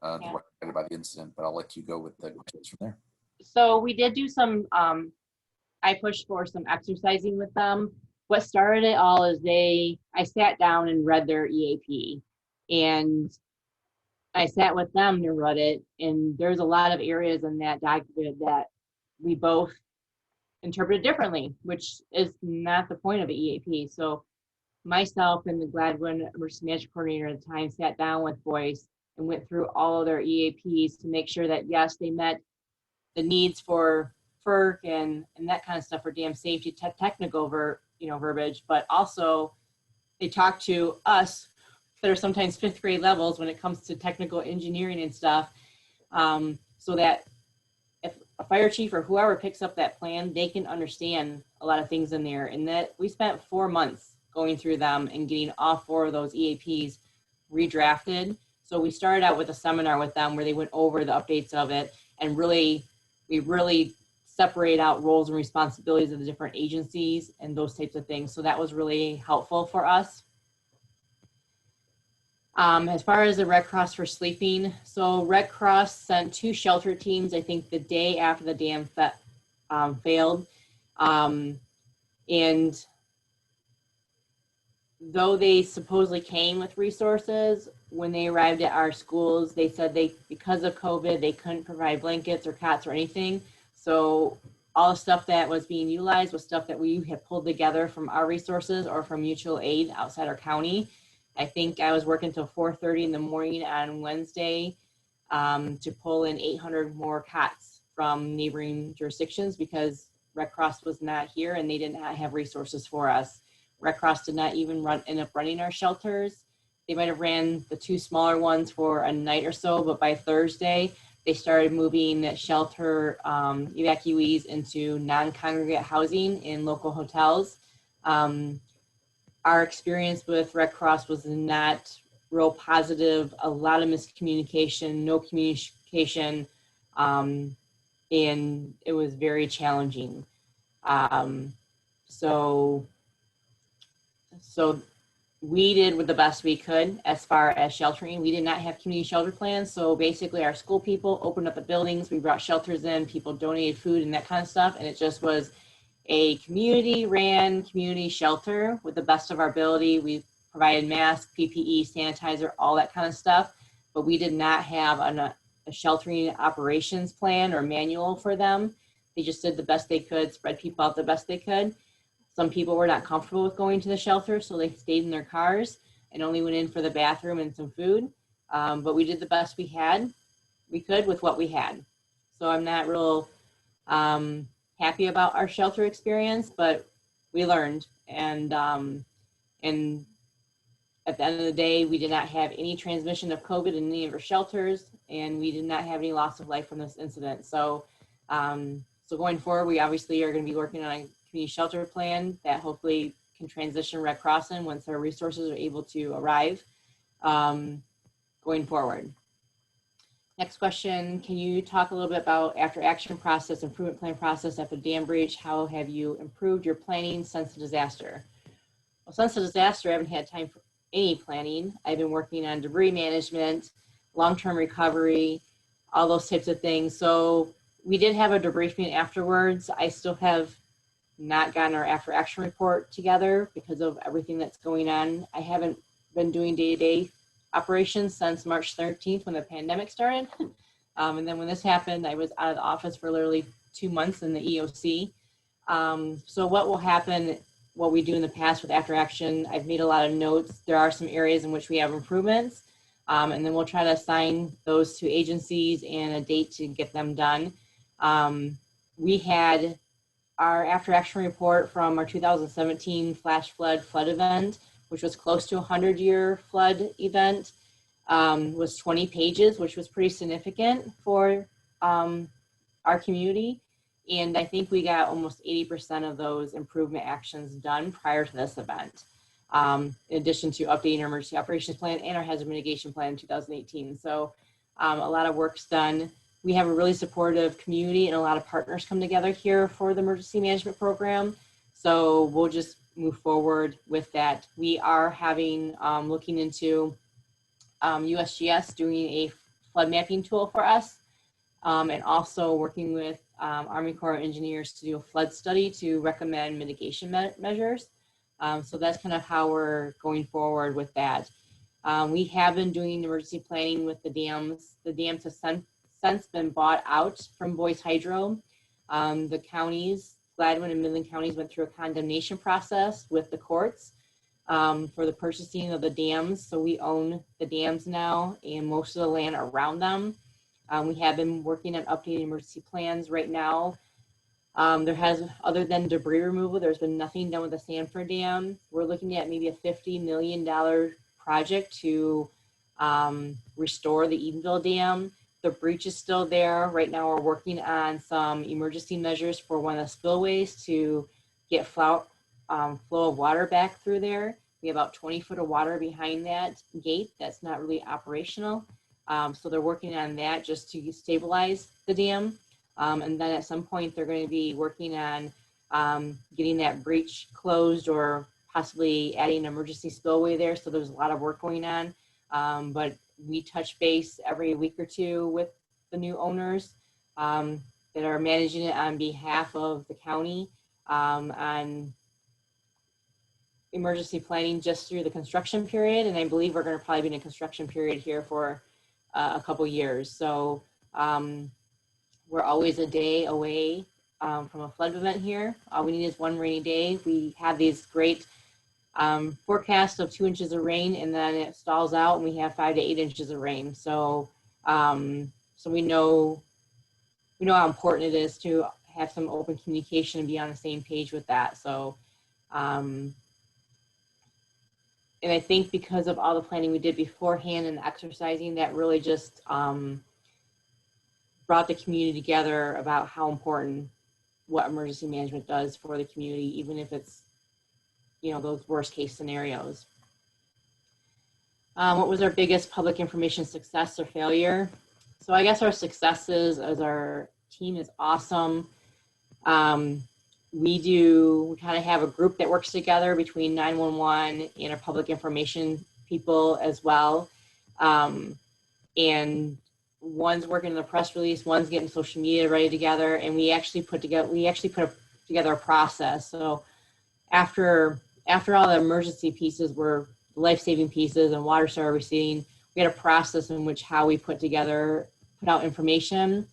were affected by the incident. But I'll let you go with the questions from there. So we did do some, I pushed for some exercising with them. What started it all is I sat down and read their EAP, and I sat with them to read it, and there's a lot of areas in that document that we both interpreted differently, which is not the point of an EAP. So myself and the Gladwin Emergency Management Coordinator at the time sat down with Boyce and went through all of their EAPs to make sure that, yes, they met the needs for FERC and that kind of stuff for dam safety, technical verbiage, but also they talked to us that are sometimes 5th grade levels when it comes to technical engineering and stuff, so that if a fire chief or whoever picks up that plan, they can understand a lot of things in there. And that we spent 4 months going through them and getting all 4 of those EAPs redrafted. So we started out with a seminar with them where they went over the updates of it, and we really separate out roles and responsibilities of the different agencies and those types of things. So that was really helpful for us. As far as the Red Cross for sleeping, so Red Cross sent 2 shelter teams, I think the day after the dam failed. And though they supposedly came with resources, when they arrived at our schools, they said because of COVID, they couldn't provide blankets or cots or anything. So all the stuff that was being utilized was stuff that we had pulled together from our resources or from mutual aid outside our county. I think I was working till 4:30 in the morning on Wednesday to pull in 800 more cots from neighboring jurisdictions because Red Cross was not here and they did not have resources for us. Red Cross did not even end up running our shelters. They might have ran the 2 smaller ones for a night or so, but by Thursday, they started moving shelter evacuees into non-congregate housing in local hotels. Our experience with Red Cross was not real positive, a lot of miscommunication, no communication, and it was very challenging. So we did with the best we could as far as sheltering. We did not have community shelter plans. So basically our school people opened up the buildings, we brought shelters in, people donated food and that kind of stuff. And it just was a community-ran community shelter with the best of our ability. We provided masks, PPE, sanitizer, all that kind of stuff, but we did not have a sheltering operations plan or manual for them. They just did the best they could, spread people out the best they could. Some people were not comfortable with going to the shelter, so they stayed in their cars and only went in for the bathroom and some food. But we did the best we could with what we had. So I'm not real happy about our shelter experience, but we learned. And at the end of the day, we did not have any transmission of COVID in any of our shelters, and we did not have any loss of life from this incident. So, so going forward, we obviously are going to be working on a community shelter plan that hopefully can transition Red Cross in once our resources are able to arrive. Going going forward. Next question, can you talk a little bit about after action process, improvement plan process after dam breach? How have you improved your planning since the disaster? Well, since the disaster, I haven't had time for any planning. I've been working on debris management, long-term recovery, all those types of things. So we did have a debriefing afterwards. I still have not gotten our after action report together because of everything that's going on. I haven't been doing day-to-day operations since March 13th when the pandemic started. And then when this happened, I was out of the office for literally 2 months in the EOC. So what will happen, what we do in the past with after action, I've made a lot of notes. There are some areas in which we have improvements. And then we'll try to assign those to agencies and a date to get them done. We had our after action report from our 2017 flash flood event, which was close to a 100-year flood event, was 20 pages, which was pretty significant for our community. And I think we got almost 80% of those improvement actions done prior to this event, in addition to updating our emergency operations plan and our hazard mitigation plan in 2018. So a lot of work's done. We have a really supportive community and a lot of partners come together here for the emergency management program. So we'll just move forward with that. We are having, looking into USGS doing a flood mapping tool for us, and also working with Army Corps of Engineers to do a flood study to recommend mitigation measures. So that's kind of how we're going forward with that. We have been doing emergency planning with the dams. The dams have since been bought out from Boise Hydro. The counties, Gladwin and Midland counties, went through a condemnation process with the courts for the purchasing of the dams. So we own the dams now and most of the land around them. We have been working on updating emergency plans right now. There has, other than debris removal, there's been nothing done with the Sanford Dam. We're looking at maybe a $50 million project to restore the Edenville Dam. The breach is still there. Right now we're working on some emergency measures for one of the spillways to get flow of water back through there. We have about 20 foot of water behind that gate that's not really operational. So they're working on that just to stabilize the dam. And then at some point they're going to be working on getting that breach closed or possibly adding an emergency spillway there. So there's a lot of work going on. But we touch base every week or two with the new owners that are managing it on behalf of the county on emergency planning just through the construction period. And I believe we're going to probably be in a construction period here for a couple years. So we're always a day away from a flood event here. All we need is one rainy day. We have these great forecast of 2 inches of rain, and then it stalls out and we have 5 to 8 inches of rain. So so we know how important it is to have some open communication and be on the same page with that. So and I think because of all the planning we did beforehand and the exercising, that really just brought the community together about how important what emergency management does for the community, even if it's, you know, those worst case scenarios. What was our biggest public information success or failure? So I guess our successes as our team is awesome. We kind of have a group that works together between 911 and our public information people as well. And one's working on the press release, one's getting social media ready together, and we actually put together a process. So after all the emergency pieces were life-saving pieces and water started receding, we had a process in which how we put out information.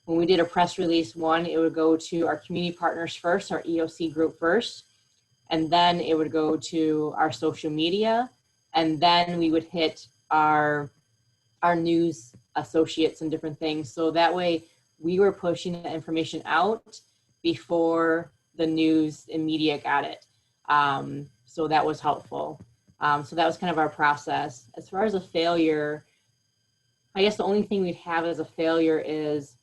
When we did a press release, it would go to our community partners first, our EOC group first, and then it would go to our social media, and then we would hit our news associates and different things. So that way we were pushing the information out before the news and media got it. So that was helpful. So that was kind of our process. As far as a failure, I guess the only thing we'd have as a failure is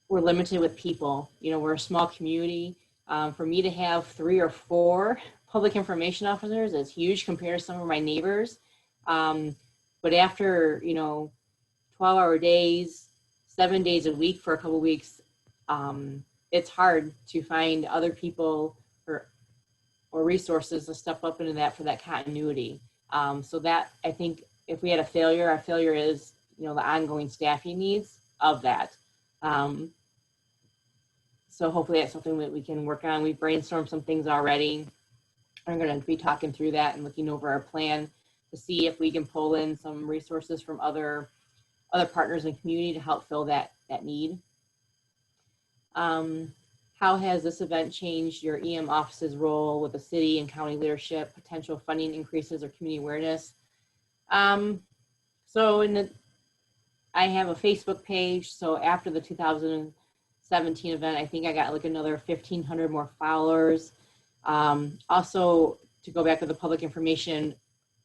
we're limited with people. You know, we're a small community. For me to have 3 or 4 public information officers is huge compared to some of my neighbors. But after, 12-hour days, 7 days a week for a couple weeks, it's hard to find other people or resources to step up into that for that continuity. So that, I think, if we had a failure, our failure is, the ongoing staffing needs of that. So hopefully that's something that we can work on. We've brainstormed some things already. I'm going to be talking through that and looking over our plan to see if we can pull in some resources from other partners in the community to help fill that need. How has this event changed your EM office's role with the city and county leadership, potential funding increases or community awareness? So I have a Facebook page. So after the 2017 event, I think I got like another 1,500 more followers. Also, to go back to the public information,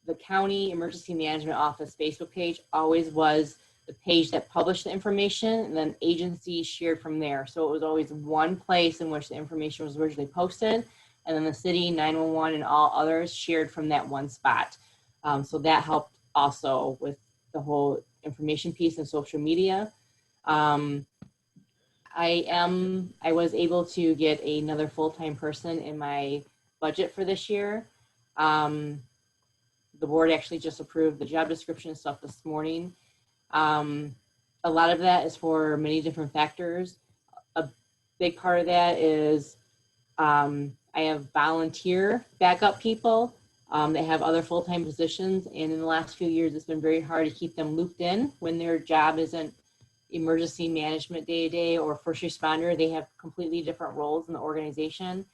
the County Emergency Management Office Facebook page always was the page that published the information, and then agencies shared from there. So it was always one place in which the information was originally posted, and then the city, 911, and all others shared from that one spot. So that helped also with the whole information piece and social media. I was able to get another full-time person in my budget for this year. The board actually just approved the job description and stuff this morning. A lot of that is for many different factors. A big part of that is I have volunteer backup people that have other full-time positions, and in the last few years, it's been very hard to keep them looped in when their job isn't emergency management day-to-day or first responder. They have completely different roles in the organization,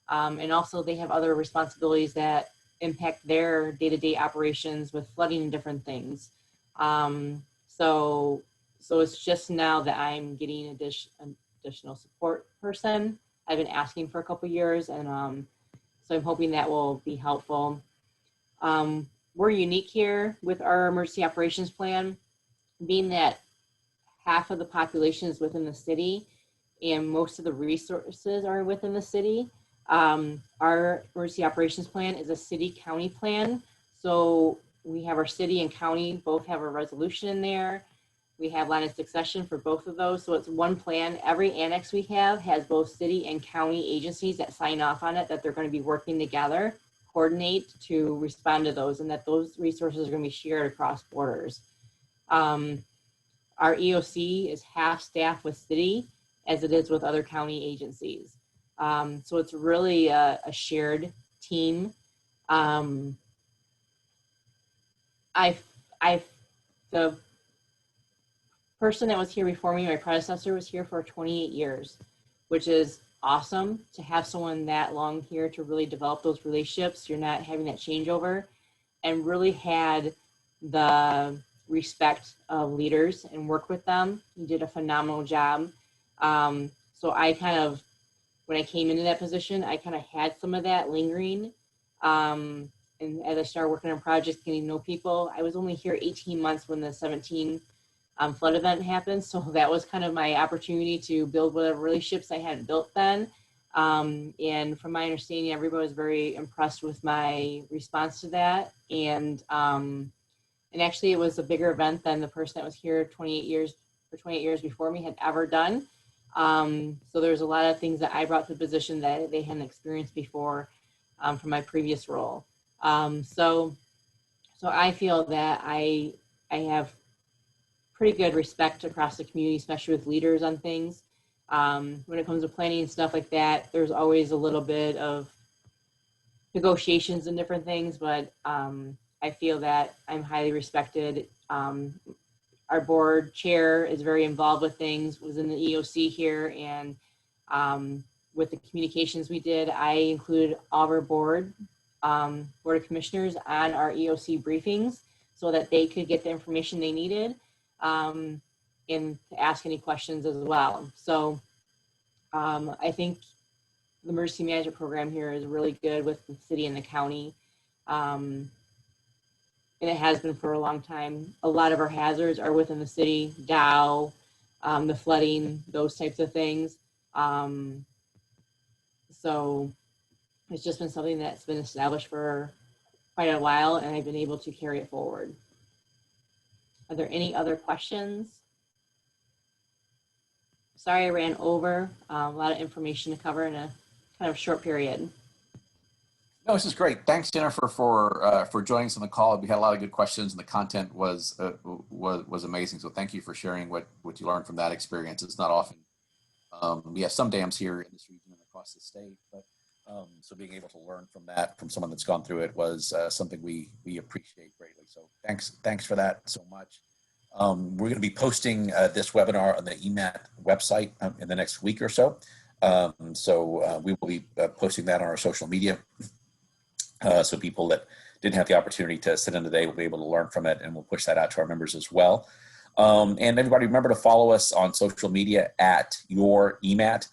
and also they have other responsibilities that impact their day-to-day operations with flooding and different things. So it's just now that I'm getting additional support person. I've been asking for a couple of years, and so I'm hoping that will be helpful. We're unique here with our emergency operations plan, being that half of the population is within the city and most of the resources are within the city. Our emergency operations plan is a city-county plan. So we have our city and county both have a resolution in there. We have line of succession for both of those. So it's one plan. Every annex we have has both city and county agencies that sign off on it, that they're going to be working together, coordinate to respond to those, and that those resources are going to be shared across borders. Our EOC is half staff with city as it is with other county agencies. So it's really a shared team. The person that was here before me, my predecessor, was here for 28 years, which is awesome to have someone that long here to really develop those relationships. You're not having that changeover, and really had the respect of leaders and work with them. He did a phenomenal job. So I kind of, when I came into that position, I kind of had some of that lingering. And as I started working on projects, getting to know people, I was only here 18 months when the 17 flood event happened. So that was kind of my opportunity to build whatever relationships I hadn't built then. And from my understanding, everybody was very impressed with my response to that. And actually it was a bigger event than the person that was here 28 years before me had ever done. So there's a lot of things that I brought to the position that they hadn't experienced before from my previous role. So I feel that I have pretty good respect across the community, especially with leaders on things. When it comes to planning and stuff like that, there's always a little bit of negotiations and different things, but I feel that I'm highly respected. Our board chair is very involved with things, was in the EOC here, and with the communications we did, I included all of our board of commissioners on our EOC briefings so that they could get the information they needed and to ask any questions as well. So I think the emergency management program here is really good with the city and the county. And it has been for a long time. A lot of our hazards are within the city, Dow, the flooding, those types of things. So it's just been something that's been established for quite a while, and I've been able to carry it forward. Are there any other questions? Sorry I ran over. A lot of information to cover in a kind of short period. No, this is great. Thanks, Jennifer, for joining us on the call. We had a lot of good questions, and the content was amazing. So thank you for sharing what you learned from that experience. It's not often. We have some dams here in this region and across the state, but so being able to learn from that from someone that's gone through it was something we appreciate greatly. So thanks for that so much. We're going to be posting this webinar on the EMAT website in the next week or so. We will be posting that on our social media. So people that didn't have the opportunity to sit in today will be able to learn from it, and we'll push that out to our members as well. And everybody remember to follow us on social media at Your EMAT.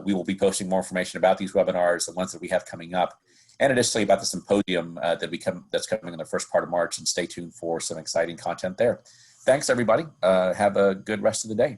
We will be posting more information about these webinars, the ones that we have coming up, and additionally about the symposium that's coming in the first part of March, and stay tuned for some exciting content there. Thanks, everybody. Have a good rest of the day.